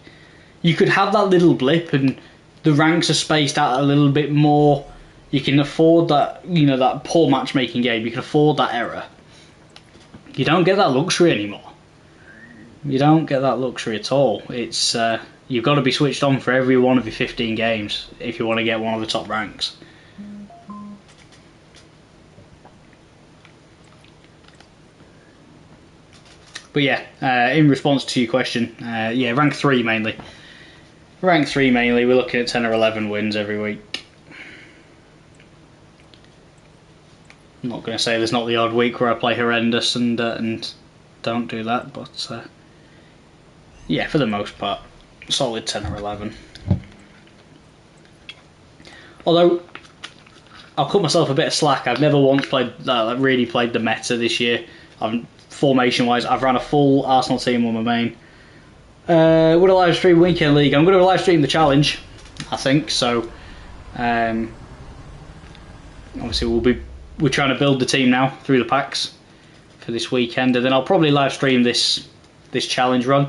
you could have that little blip and the ranks are spaced out a little bit more. You can afford that, that poor matchmaking game. You can afford that error. You don't get that luxury anymore. You don't get that luxury at all. It's you've got to be switched on for every one of your 15 games if you want to get one of the top ranks. But yeah, in response to your question, yeah, rank 3 mainly. Rank 3 mainly, we're looking at 10 or 11 wins every week. I'm not going to say there's not the odd week where I play horrendous and don't do that, but yeah, for the most part, solid 10 or 11. Although, I'll cut myself a bit of slack. I've never once really played the meta this year. Formation-wise, I've run a full Arsenal team on my main. Would I live stream Weekend League? I'm going to live stream the challenge, I think. So, obviously we're trying to build the team now through the packs for this weekend, and then I'll probably live stream this challenge run.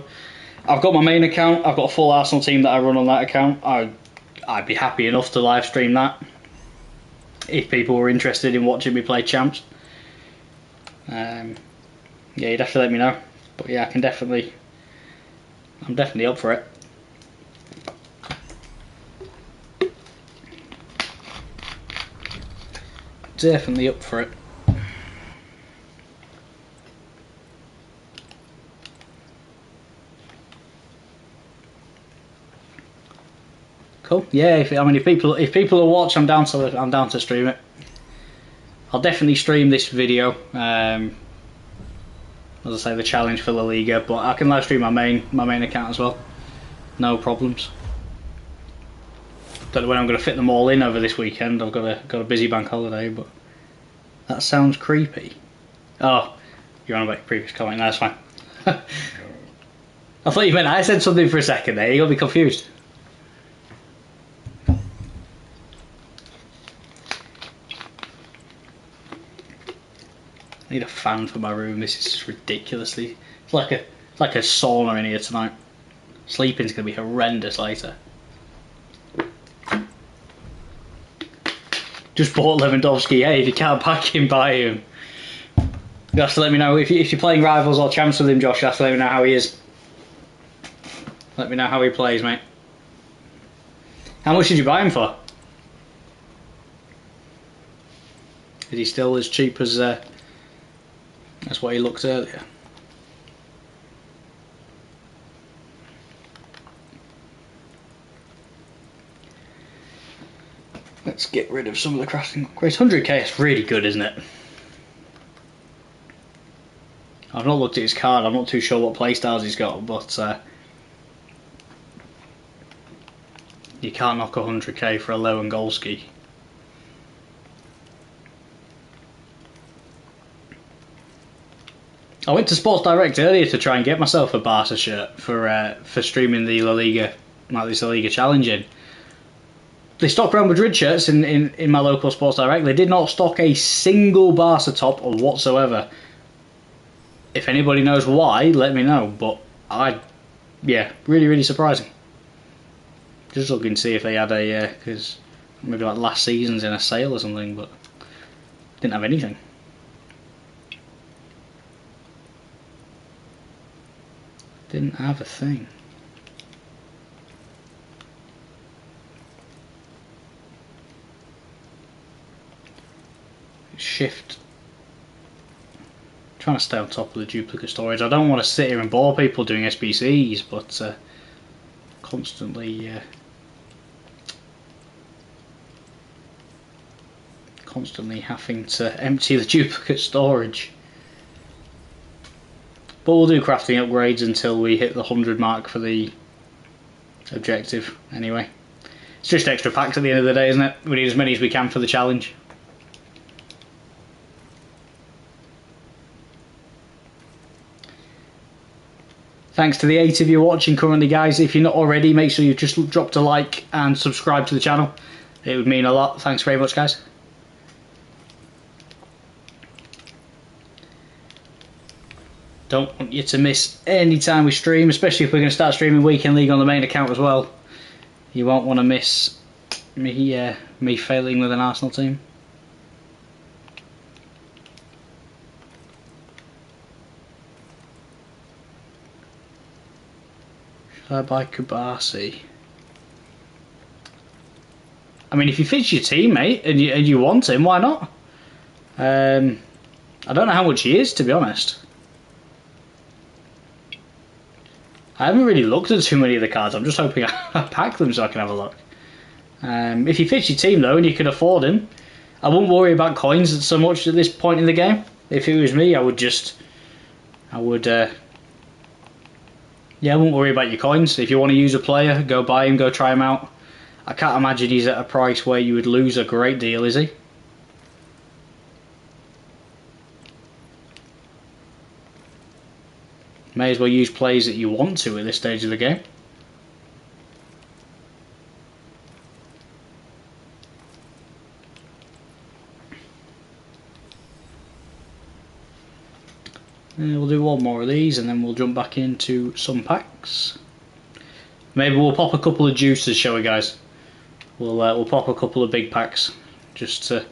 I've got my main account. I've got a full Arsenal team that I run on that account. I'd be happy enough to live stream that if people were interested in watching me play champs. Yeah, you'd have to let me know. But yeah, I'm definitely up for it. Definitely up for it. Cool. Yeah, if people will watch, I'm down to stream it. I'll definitely stream this video. As I say, the challenge for La Liga, but I can live stream my main account as well. No problems. Don't know when I'm going to fit them all in over this weekend. I've got a busy bank holiday, but that sounds creepy. Oh, you're on about your previous comment. No, that's fine. I thought you meant I said something for a second there. You got me confused. I need a fan for my room. This is ridiculously. It's like a sauna in here tonight. Sleeping's gonna be horrendous later. Just bought Lewandowski. Hey, if you can't pack him, buy him. You have to let me know if you're playing rivals or champs with him, Josh. You have to let me know how he is. Let me know how he plays, mate. How much did you buy him for? Is he still as cheap as that's what he looked earlier? Let's get rid of some of the crafting upgrades. 100k is really good, isn't it? I've not looked at his card. I'm not too sure what playstyles he's got, but you can't knock 100k for a Lewandowski. I went to Sports Direct earlier to try and get myself a Barca shirt for streaming the La Liga, this La Liga challenge in. They stock Real Madrid shirts in my local Sports Direct. They did not stock a single Barca top or whatsoever. If anybody knows why, let me know. But yeah, really surprising. Just looking to see if they had because maybe like last season's in a sale or something, but didn't have anything. Didn't have a thing. Shift. Trying to stay on top of the duplicate storage. I don't want to sit here and bore people doing SBCs, but constantly having to empty the duplicate storage. But we'll do crafting upgrades until we hit the 100 mark for the objective anyway. It's just extra packs at the end of the day, isn't it? We need as many as we can for the challenge. Thanks to the 8 of you watching currently, guys. If you're not already, make sure you've just dropped a like and subscribe to the channel. It would mean a lot. Thanks very much, guys. Don't want you to miss any time we stream, especially if we're going to start streaming Weekend League on the main account as well. You won't want to miss me failing with an Arsenal team. Should I buy Kubasi? I mean, if he fits your team, mate, and you want him, why not? I don't know how much he is, to be honest. I haven't really looked at too many of the cards. I'm just hoping I pack them so I can have a look. If he fits your team though and you can afford him, I wouldn't worry about coins so much at this point in the game. If it was me, I wouldn't worry about your coins. If you want to use a player, go buy him, go try him out. I can't imagine he's at a price where you would lose a great deal, is he? May as well use plays that you want to at this stage of the game. We'll do one more of these and then we'll jump back into some packs. Maybe we'll pop a couple of juices, shall we, guys? We'll pop a couple of big packs just to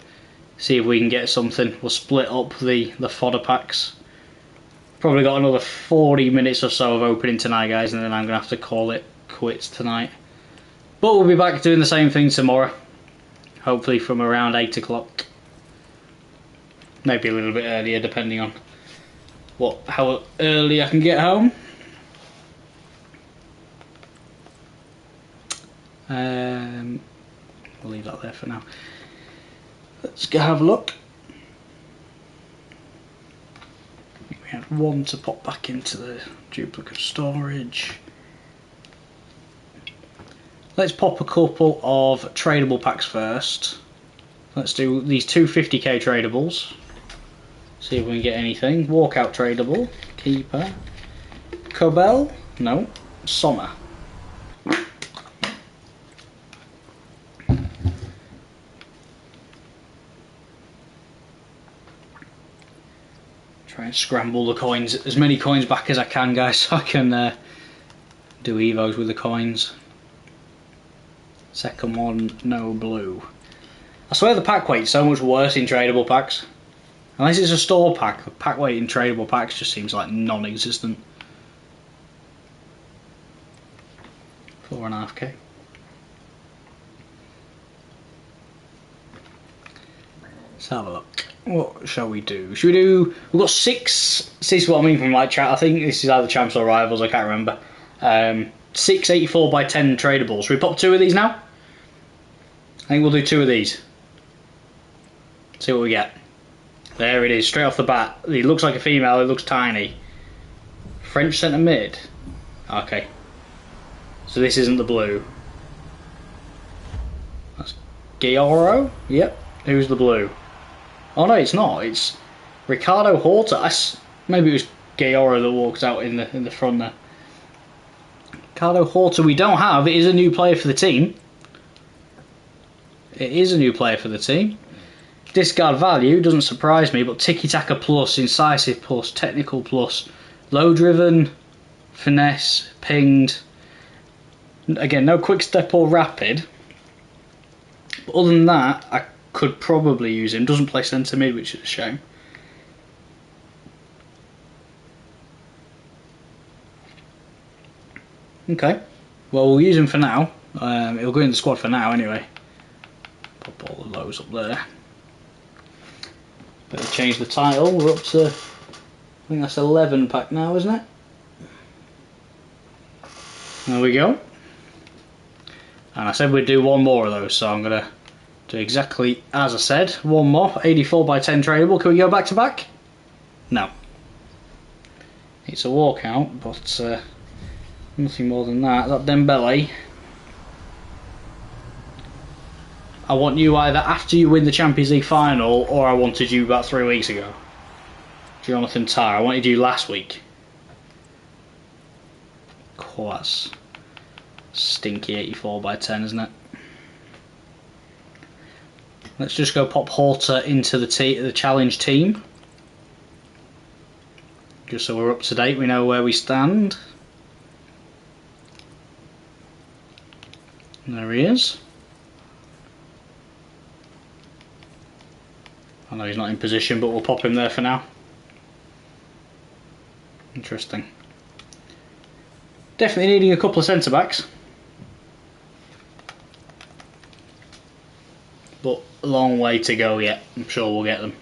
see if we can get something. We'll split up the fodder packs. Probably got another 40 minutes or so of opening tonight, guys, and then I'm going to have to call it quits tonight. But we'll be back doing the same thing tomorrow. Hopefully from around 8 o'clock. Maybe a little bit earlier, depending on how early I can get home. We'll leave that there for now. Let's go have a look. We had one to pop back into the duplicate storage. Let's pop a couple of tradable packs first. Let's do these two 50k tradables. See if we can get anything. Walkout tradable. Keeper. Cobell. No. Sommer. Try and scramble the coins, as many coins back as I can, guys, so I can do evos with the coins. Second one, no blue. I swear the pack weight's so much worse in tradable packs. Unless it's a store pack, the pack weight in tradable packs just seems like non-existent. 4.5k. Let's have a look. What shall we do? Should we do... We've got 6... This is what I mean from my chat. I think this is either champs or rivals, I can't remember. 6 84x10 tradables. Should we pop 2 of these now? I think we'll do 2 of these. See what we get. There it is, straight off the bat. It looks like a female, it looks tiny. French centre mid. Okay. So this isn't the blue. That's Gioro? Yep. Who's the blue? Oh no, it's not. It's Ricardo Horta. Maybe it was Gioro that walked out in the front there. Ricardo Horta we don't have. It is a new player for the team. It is a new player for the team. Discard value doesn't surprise me, but tiki-taka plus, incisive plus, technical plus, low driven, finesse, pinged. Again, no quick step or rapid. But other than that, I could probably use him. Doesn't play centre mid, which is a shame. Okay, well we'll use him for now. He'll go in the squad for now anyway. Pop all the lows up there. Better change the title. We're up to, I think that's 11 pack now, isn't it? There we go. And I said we'd do one more of those, so I'm gonna do exactly as I said. One more, 84x10 tradable. Can we go back to back? No. It's a walkout, but nothing more than that. That Dembele. I want you either after you win the Champions League final, or I wanted you about 3 weeks ago. Jonathan Tah, I wanted you last week. Oh, that's stinky 84x10, isn't it? Let's just go pop Horta into the challenge team. Just so we're up to date, we know where we stand. There he is. I know he's not in position, but we'll pop him there for now. Interesting. Definitely needing a couple of centre backs, but a long way to go yet. I'm sure we'll get them.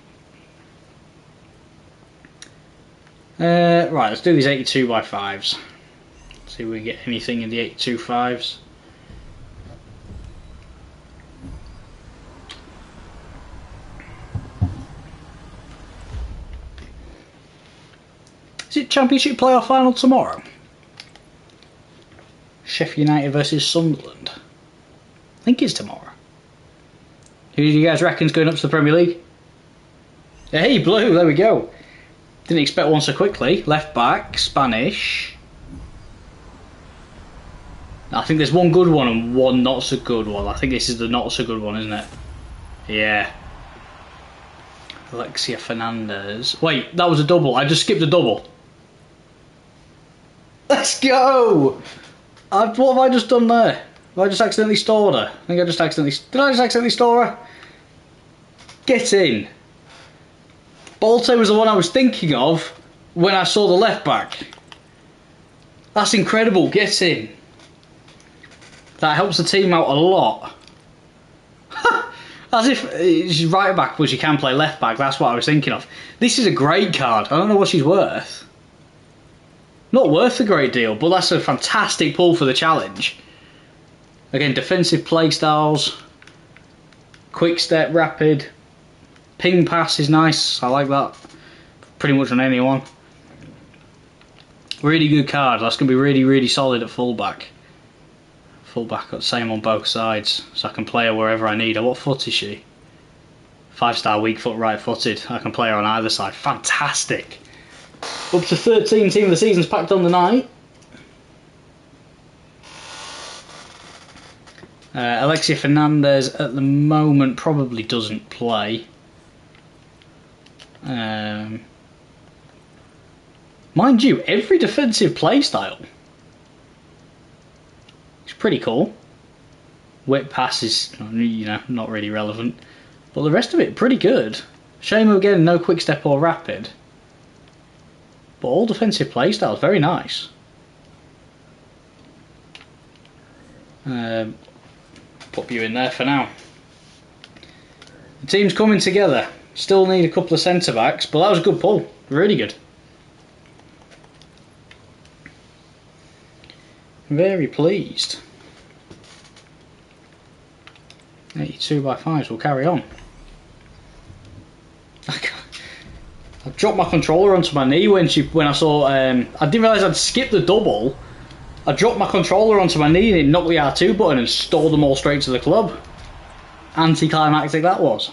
Right, let's do these 82x5s. See if we can get anything in the 82.5s. it Championship playoff final tomorrow? Sheffield United versus Sunderland. I think it's tomorrow. Who do you guys reckon's going up to the Premier League? Hey, blue, there we go. Didn't expect one so quickly. Left back, Spanish. I think there's one good one and one not so good one. I think this is the not so good one, isn't it? Yeah. Alexia Fernandez. Wait, that was a double. I just skipped a double. Let's go! What have I just done there? Have I just accidentally stored her? I think I just accidentally... Did I just accidentally store her? Get in. Bolte was the one I was thinking of when I saw the left back. That's incredible. Get in. That helps the team out a lot. As if she's right back, but she can play left back. That's what I was thinking of. This is a great card. I don't know what she's worth. Not worth a great deal, but that's a fantastic pull for the challenge. Again, defensive play styles. Quick step, rapid. Ping pass is nice. I like that. Pretty much on anyone. Really good card. That's going to be really, really solid at fullback. Fullback, got the same on both sides, so I can play her wherever I need her. What foot is she? 5-star weak foot, right footed. I can play her on either side. Fantastic. Up to 13 team of the season's packed on the night. Alexia Fernandez at the moment probably doesn't play. Mind you, every defensive play style. It's pretty cool. Whip pass is, not really relevant. But the rest of it, pretty good. Shame again, no quick step or rapid. But all defensive play styles, very nice. Put you in there for now. The team's coming together. Still need a couple of centre backs, but that was a good pull. Really good. Very pleased. 82 by 5s will carry on. I dropped my controller onto my knee when I saw. I didn't realise I'd skipped the double. I dropped my controller onto my knee and it knocked the R2 button and stole them all straight to the club. Anticlimactic that was.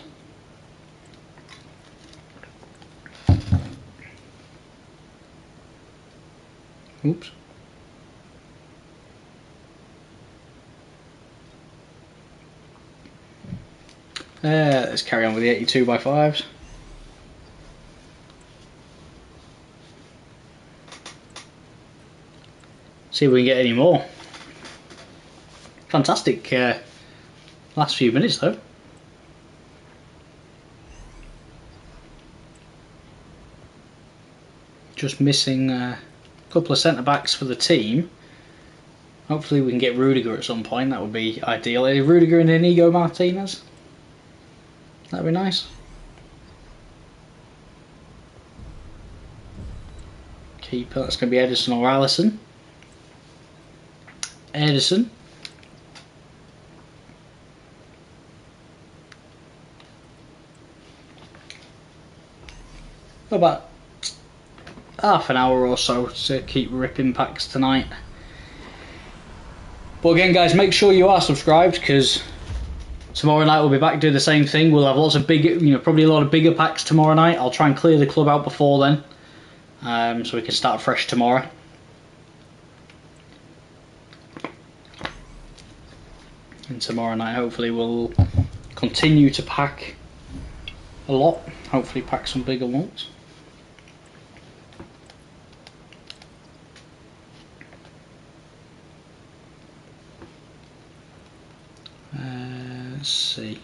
Oops. Let's carry on with the 82 by 5s. See if we can get any more. Fantastic last few minutes though. Just missing a couple of centre backs for the team. Hopefully we can get Rudiger at some point. That would be ideal. Rudiger and Inigo Martinez. That'd be nice. Keeper, that's going to be Edison or Allison. Edison. About half an hour or so to keep ripping packs tonight. But again, guys, make sure you are subscribed because tomorrow night we'll be back doing the same thing. We'll have lots of big, probably a lot of bigger packs tomorrow night. I'll try and clear the club out before then, so we can start fresh tomorrow. And tomorrow night, hopefully, we'll continue to pack a lot. Hopefully, pack some bigger ones. Let's see.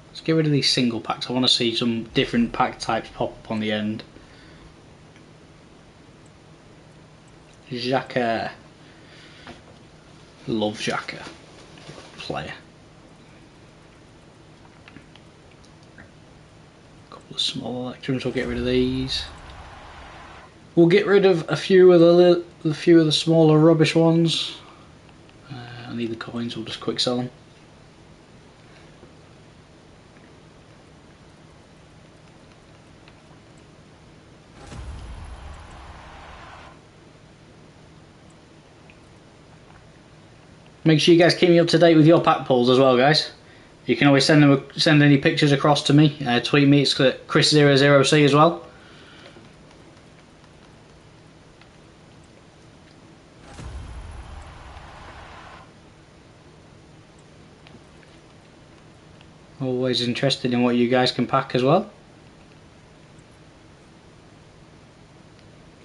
Let's get rid of these single packs. I want to see some different pack types pop up on the end. Xhaka. Love Xhaka. Player. A couple of small electrons. We'll get rid of these. We'll get rid of a few of the smaller rubbish ones. I need the coins. We'll just quick sell them. Make sure you guys keep me up to date with your pack pulls as well, guys. You can always send any pictures across to me. Tweet me, it's Chris00C as well. Always interested in what you guys can pack as well.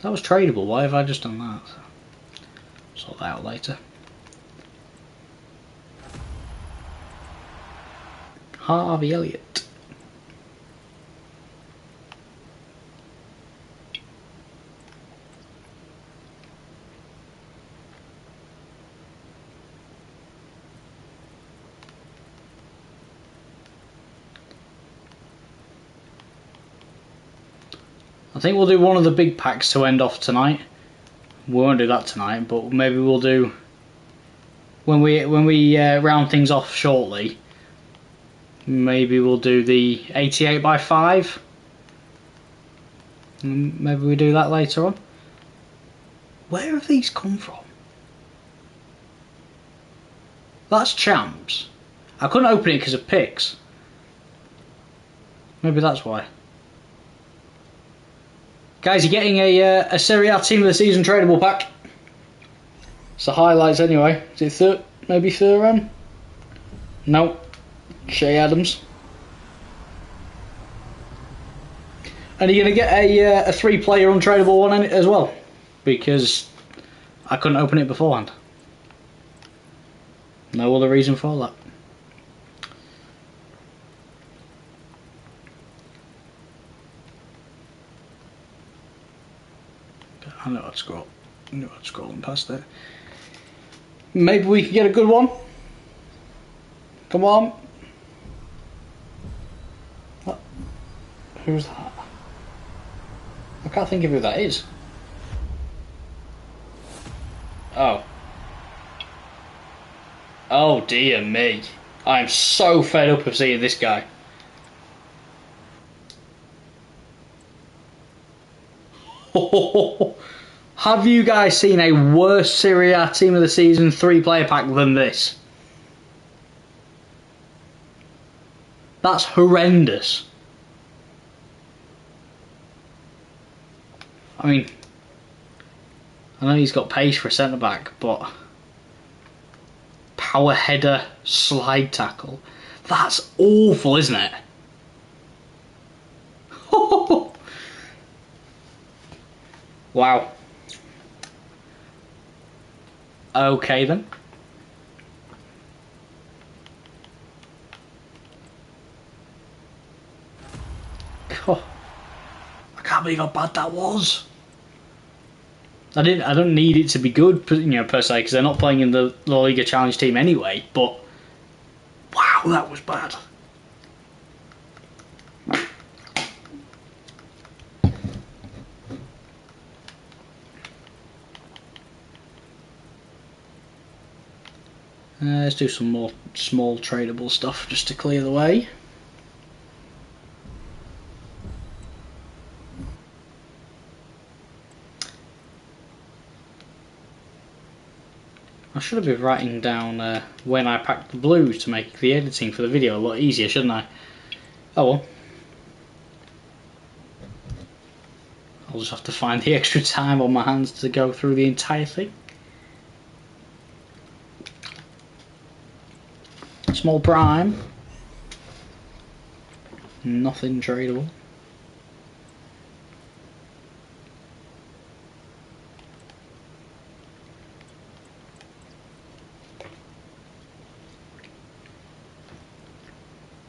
That was tradable. Why have I just done that? Sort that out later. Harvey Elliott. I think we'll do one of the big packs to end off tonight. We won't do that tonight, but maybe we'll do when we round things off shortly. Maybe we'll do the 88 by 5. Maybe we do that later on. Where have these come from? That's champs. I couldn't open it because of picks. Maybe that's why. Guys, you're getting a Serie A Team of the Season tradable pack. It's the highlights anyway. Is it maybe Thuram? No. Shea Adams. And you're going to get a 3-player untradeable one in it as well, because I couldn't open it beforehand. No other reason for that. I know I'd scroll. I knew I'd scrolling past it. Maybe we could get a good one. Come on. Who's that? I can't think of who that is. Oh. Oh dear me. I am so fed up of seeing this guy. Have you guys seen a worse Serie A Team of the Season 3-player pack than this? That's horrendous. I mean, I know he's got pace for a centre-back, but power header, slide tackle. That's awful, isn't it? Wow. Okay then. Oh, I can't believe how bad that was. I don't need it to be good, per se, because they're not playing in the LaLiga Challenge team anyway. But wow, that was bad. Let's do some more small tradable stuff just to clear the way. I should have been writing down when I packed the blues to make the editing for the video a lot easier, shouldn't I? Oh well. I'll just have to find the extra time on my hands to go through the entire thing. Small prime. Nothing tradable.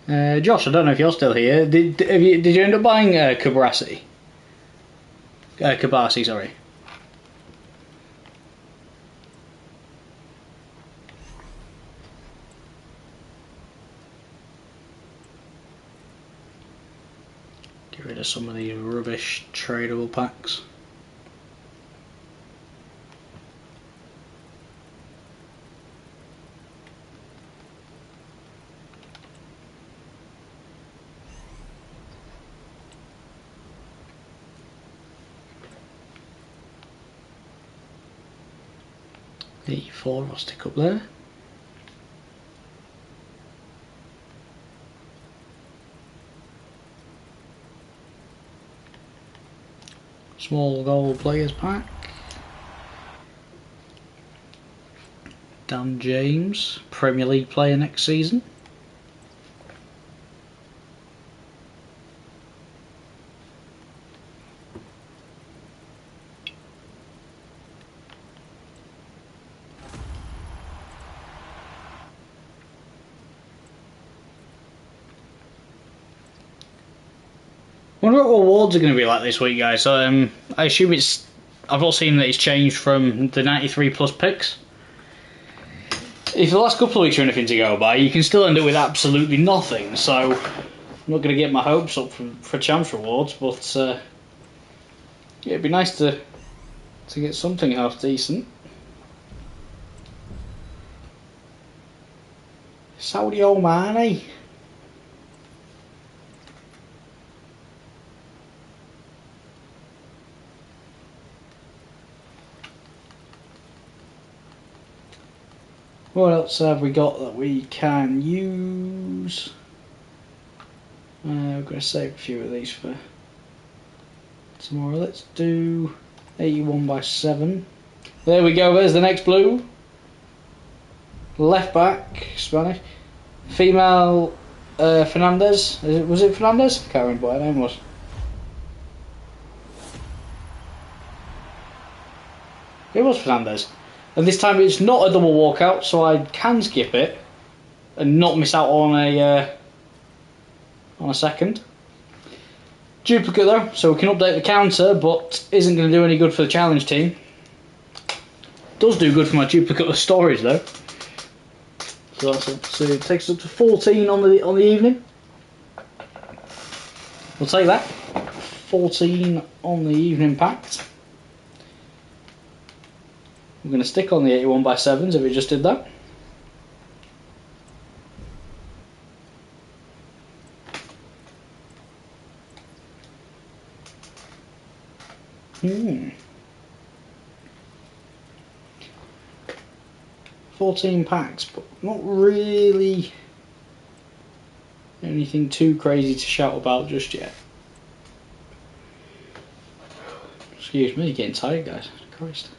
Josh, I don't know if you're still here. Did you end up buying Kabasi? Kabasi, sorry. Get rid of some of these rubbish tradable packs. The 4 I'll stick up there. Small gold players pack. Dan James, Premier League player next season. I wonder what awards are going to be like this week, guys. I assume it's. I've not seen that it's changed from the 93 plus picks. If the last couple of weeks are anything to go by, you can still end up with absolutely nothing. So I'm not going to get my hopes up for Champs rewards, but yeah, it'd be nice to get something half decent. Saudi Omani. What else have we got that we can use? We're going to save a few of these for tomorrow. Let's do 81 by 7. There we go, there's the next blue. Left back, Spanish. Female Fernandez. Was it Fernandez? I can't remember what her name was. It was Fernandez. And this time it's not a double walkout, so I can skip it and not miss out on a second. Duplicate though, so we can update the counter, but isn't going to do any good for the challenge team. Does do good for my duplicate of storage though. So it takes us up to 14 on the evening. We'll take that. 14 on the evening packed. We're going to stick on the 81 by 7s if we just did that. Hmm. 14 packs, but not really anything too crazy to shout about just yet. Excuse me, getting tired, guys. Christ.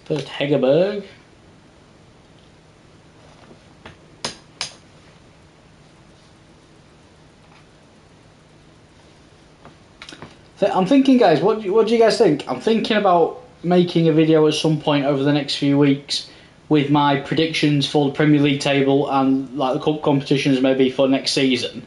First Hegerberg. I'm thinking, guys, what do you guys think? I'm thinking about making a video at some point over the next few weeks with my predictions for the Premier League table and like the cup competitions maybe for next season.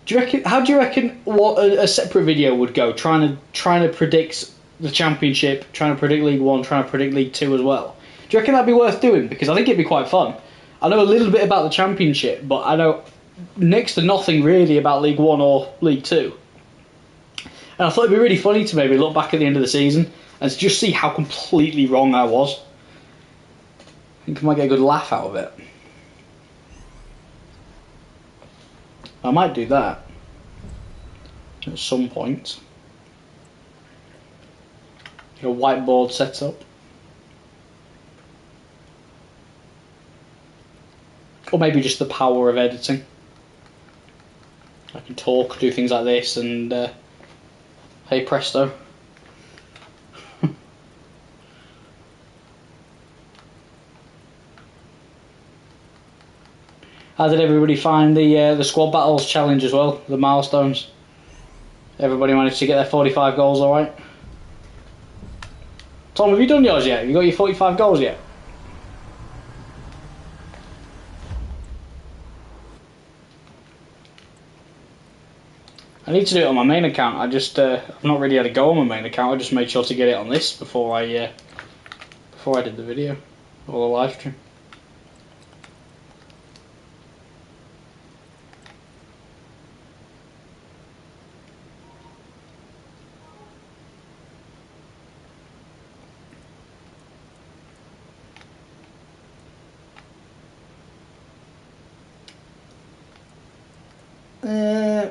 Do you reckon? How do you reckon what a separate video would go? Trying to predict the Championship, trying to predict League One, trying to predict League Two as well. Do you reckon that'd be worth doing? Because I think it'd be quite fun. I know a little bit about the Championship, but I know next to nothing really about League One or League Two. And I thought it'd be really funny to maybe look back at the end of the season and just see how completely wrong I was. I think I might get a good laugh out of it. I might do that at some point. A whiteboard set up. Or maybe just the power of editing. I can talk, do things like this, and hey presto. How did everybody find the squad battles challenge as well? The milestones. Everybody managed to get their 45 goals, all right. Tom, have you done yours yet? Have you got your 45 goals yet? I need to do it on my main account. I've not really had a go on my main account. I just made sure to get it on this before I did the video or the live stream.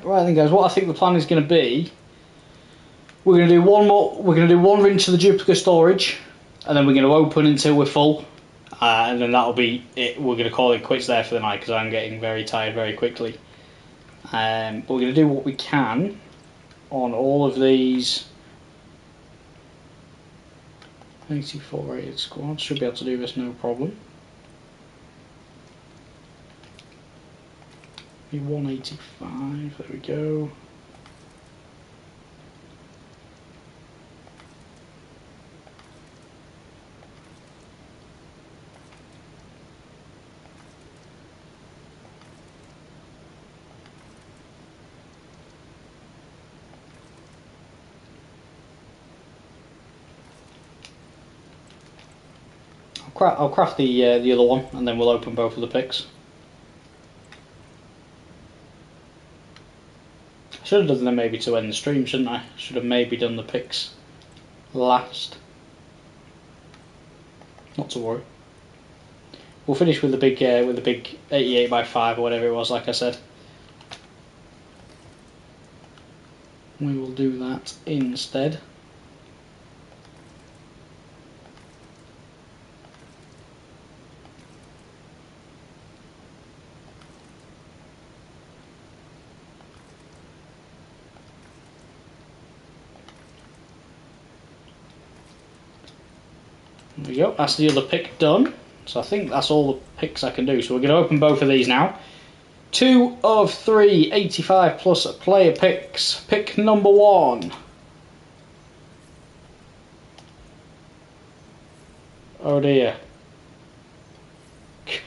Right then, guys. What I think the plan is going to be, we're going to do one more. We're going to do one rinse of the duplicate storage, and then we're going to open until we're full, and then that'll be it. We're going to call it quits there for the night because I'm getting very tired very quickly. But we're going to do what we can on all of these 84 rated squad. Should be able to do this no problem. Be 185. There we go. I'll craft the other one, and then we'll open both of the picks. I should have done them maybe to end the stream, shouldn't I? Should have maybe done the picks last. Not to worry. We'll finish with the big 88 by 5 or whatever it was, like I said. We will do that instead. There we go, that's the other pick done. So I think that's all the picks I can do. So we're going to open both of these now. 2 of 3 85 plus player picks. Pick number 1. Oh dear.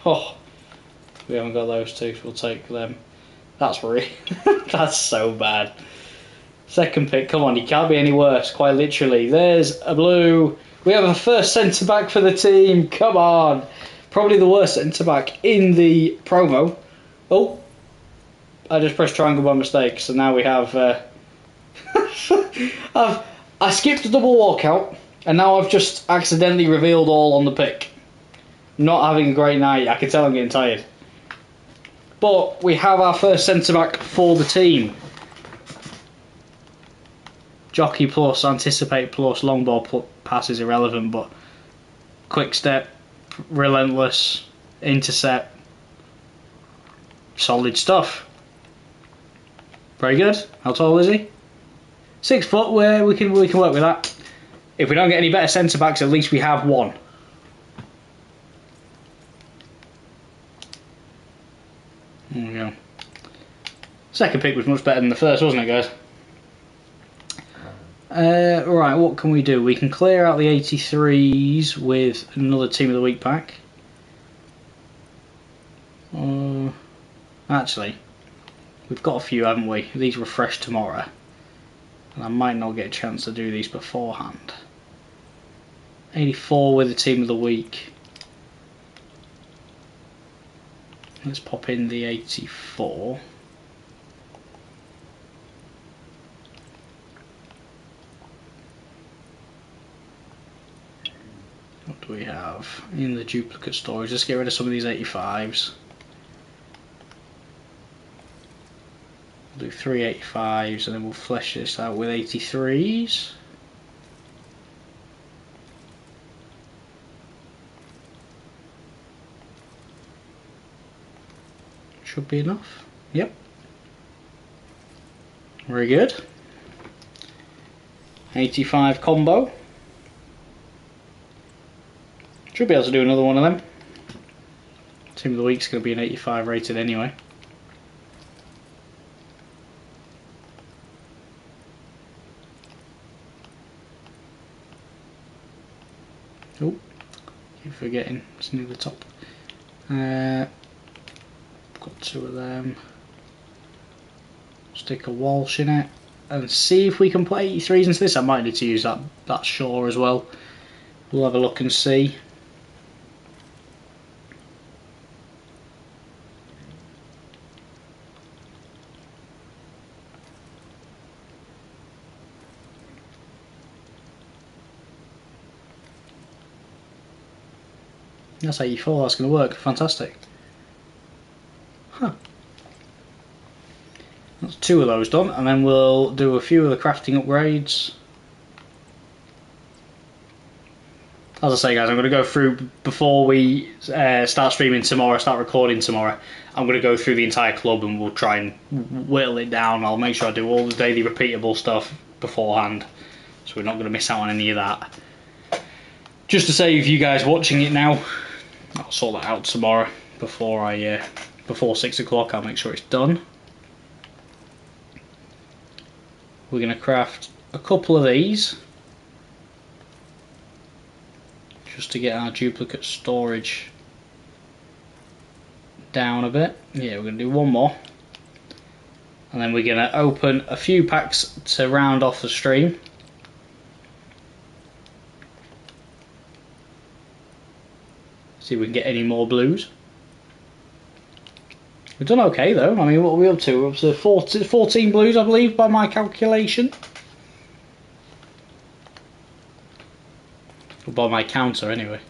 Oh, we haven't got those two, so we'll take them. That's really that's so bad. Second pick, come on, you can't be any worse, quite literally. There's a blue. We have a first centre back for the team. Come on. Probably the worst centre back in the promo. Oh, I just pressed triangle by mistake, so now we have. I skipped a double walkout, and now I've just accidentally revealed all on the pick. Not having a great night. I can tell I'm getting tired. But we have our first centre back for the team. Jockey plus, anticipate plus, long ball pass is irrelevant, but quick step, relentless, intercept, solid stuff. Very good. How tall is he? 6 foot. Where we can work with that. If we don't get any better centre backs, at least we have one. There we go. Second pick was much better than the first, wasn't it, guys? Right, what can we do? We can clear out the 83s with another Team of the Week pack. Actually, we've got a few, haven't we? These refresh tomorrow. And I might not get a chance to do these beforehand. 84 with the Team of the Week. Let's pop in the 84. What do we have in the duplicate storage? Let's get rid of some of these 85s. We'll do 3 85s and then we'll flesh this out with 83s. Should be enough. Yep. Very good. 85 combo. Should be able to do another one of them. Team of the Week's going to be an 85 rated anyway. Oh, keep forgetting, it's near the top. Got 2 of them. Stick a Walsh in it and see if we can put 83s into this. I might need to use that Shaw as well. We'll have a look and see. That's 84, that's going to work, fantastic. Huh. That's 2 of those done, and then we'll do a few of the crafting upgrades. As I say, guys, I'm going to go through, before we start streaming tomorrow, start recording tomorrow, I'm going to go through the entire club and we'll try and whittle it down. I'll make sure I do all the daily repeatable stuff beforehand, so we're not going to miss out on any of that. just to save you guys watching it now, I'll sort that out tomorrow before 6 o'clock. I'll make sure it's done. We're going to craft a couple of these just to get our duplicate storage down a bit. Yeah, we're going to do one more, and then we're going to open a few packs to round off the stream. See if we can get any more blues. We've done okay though. I mean, what are we up to? We're up to 14 blues, I believe, by my calculation. Or by my counter, anyway.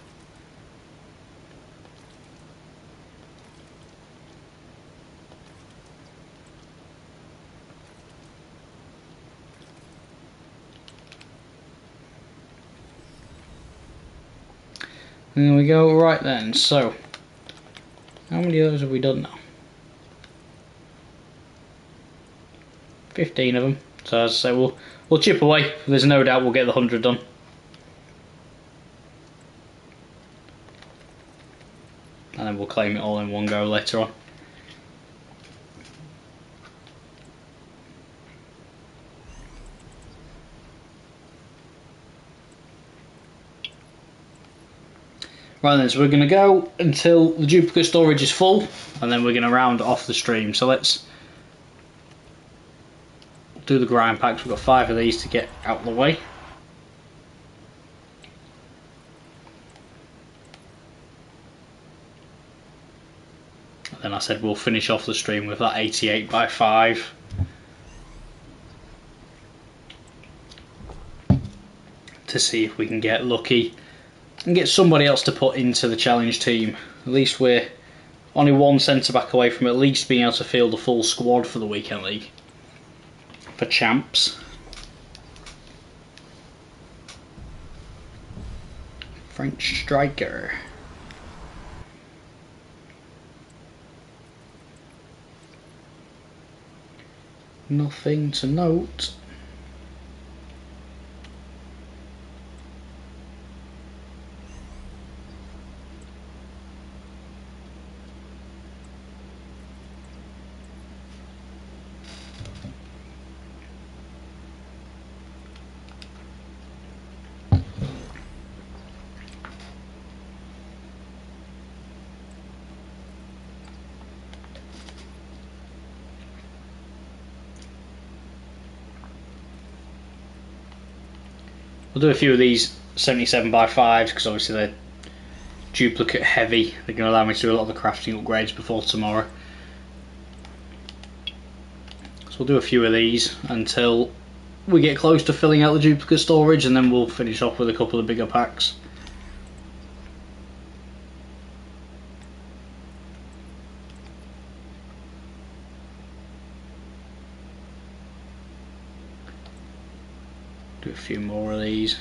There we go. Right then, so how many of those have we done now? 15 of them. So as I say, we'll chip away. There's no doubt we'll get the 100 done. And then we'll claim it all in one go later on. Right then, so we're going to go until the duplicate storage is full, and then we're going to round off the stream. So let's do the grind packs. We've got 5 of these to get out of the way. And then I said we'll finish off the stream with that 88 by 5. To see if we can get lucky and get somebody else to put into the challenge team. At least we're only one centre back away from at least being able to field a full squad for the weekend league. For champs. French striker. Nothing to note. We'll do a few of these 77 by 5s because obviously they're duplicate heavy. They're going to allow me to do a lot of the crafting upgrades before tomorrow. So we'll do a few of these until we get close to filling out the duplicate storage, and then we'll finish off with a couple of bigger packs. Do a few more of these.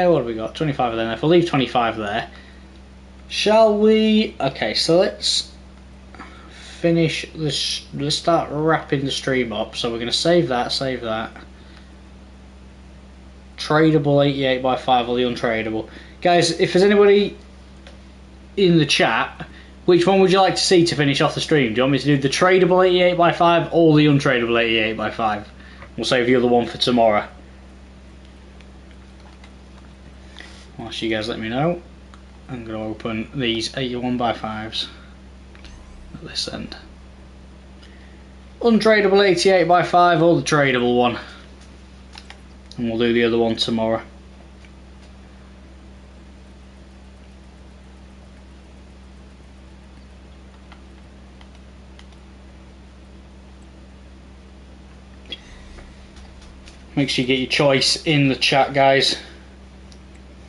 What have we got? 25 of them. If we'll leave 25 there, shall we? Okay, so let's finish this. Let's start wrapping the stream up. So we're going to save that. Tradable 88 by 5 or the untradeable. Guys, if there's anybody in the chat, which one would you like to see to finish off the stream? Do you want me to do the tradable 88 by 5 or the untradeable 88 by 5? We'll save the other one for tomorrow. Whilst you guys let me know, I'm going to open these 81 by 5s at this end. Untradeable 88 by 5 or the tradable one, and we'll do the other one tomorrow. Make sure you get your choice in the chat, guys.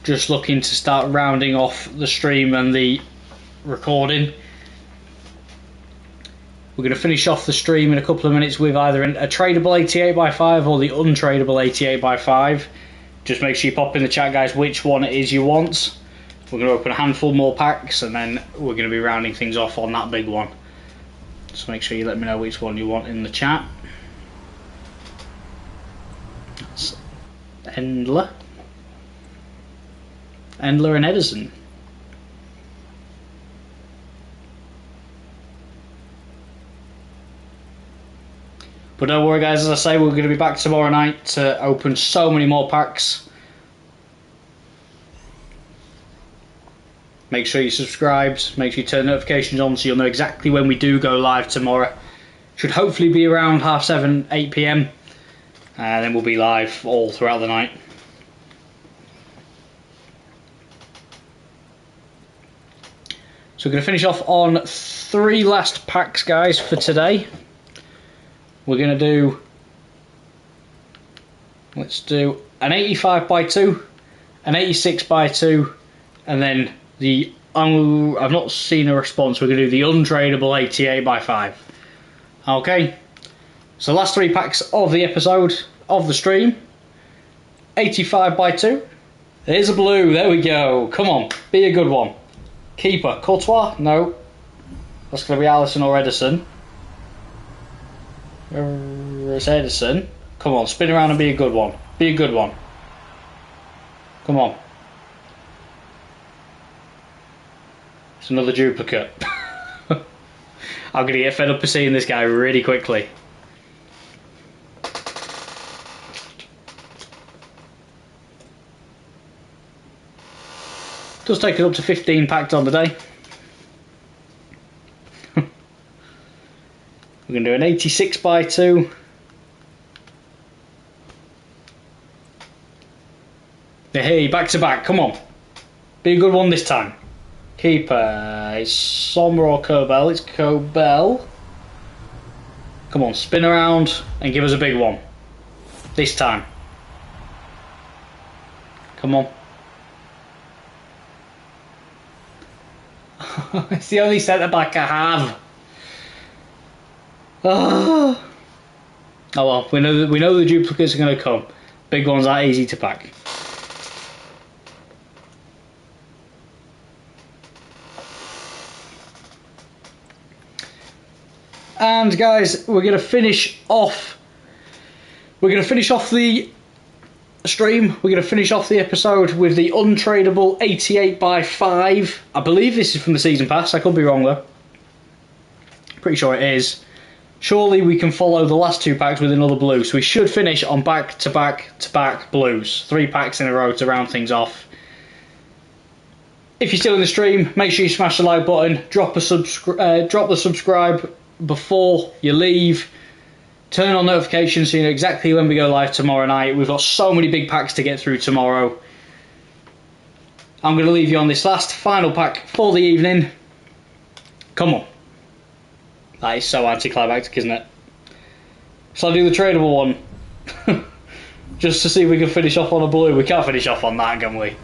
Just looking to start rounding off the stream and the recording. We're going to finish off the stream in a couple of minutes with either a tradable 88x5 or the untradable 88x5. Just make sure you pop in the chat, guys, which one it is you want. We're going to open a handful more packs, and then we're going to be rounding things off on that big one. So make sure you let me know which one you want in the chat. That's Endler and Edison. But don't worry, guys, as I say, we're going to be back tomorrow night to open so many more packs. Make sure you're subscribed, make sure you turn notifications on so you'll know exactly when we do go live tomorrow. Should hopefully be around 7:30, 8 PM, and then we'll be live all throughout the night. So we're going to finish off on 3 last packs, guys, for today. We're going to do, let's do an 85x2, an 86x2, and then the, I've not seen a response, we're going to do the untradable 88x5. Okay, so last 3 packs of the episode, of the stream. 85x2, there's a blue, there we go, come on, be a good one. Keeper, Courtois, no, that's going to be Allison or Edison. It's Edison. Come on, spin around and be a good one. Be a good one. Come on. It's another duplicate. I'm going to get fed up of seeing this guy really quickly. Does take it up to 15 packs on the day. We're going to do an 86x2. Hey, back to back, come on. Be a good one this time. Keeper, it's Sommer or Kobel? It's Kobel. Come on, spin around and give us a big one. This time. Come on. It's the only centre back I have. Oh well, we know the duplicates are going to come. Big ones aren't easy to pack. And guys, we're going to finish off. We're going to finish off the stream. We're going to finish off the episode with the untradable 88x5. I believe this is from the season pass. I could be wrong though. Pretty sure it is. Surely we can follow the last 2 packs with another blue. So we should finish on back-to-back-to-back blues. 3 packs in a row to round things off. If you're still in the stream, make sure you smash the like button. Drop the subscribe before you leave. Turn on notifications so you know exactly when we go live tomorrow night. We've got so many big packs to get through tomorrow. I'm going to leave you on this last final pack for the evening. Come on. That is so anticlimactic, isn't it? So I'll do the tradable one. Just to see if we can finish off on a blue. We can't finish off on that, can we?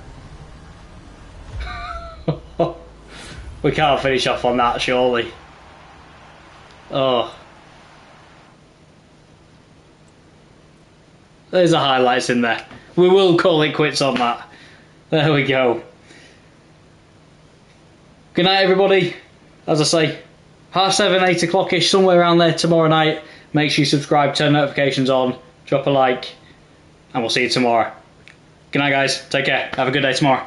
We can't finish off on that, surely. Oh. There's the highlights in there. We will call it quits on that. There we go. Good night, everybody. As I say, 7:30, 8 o'clock-ish, somewhere around there tomorrow night. Make sure you subscribe, turn notifications on, drop a like, and we'll see you tomorrow. Good night, guys. Take care. Have a good day tomorrow.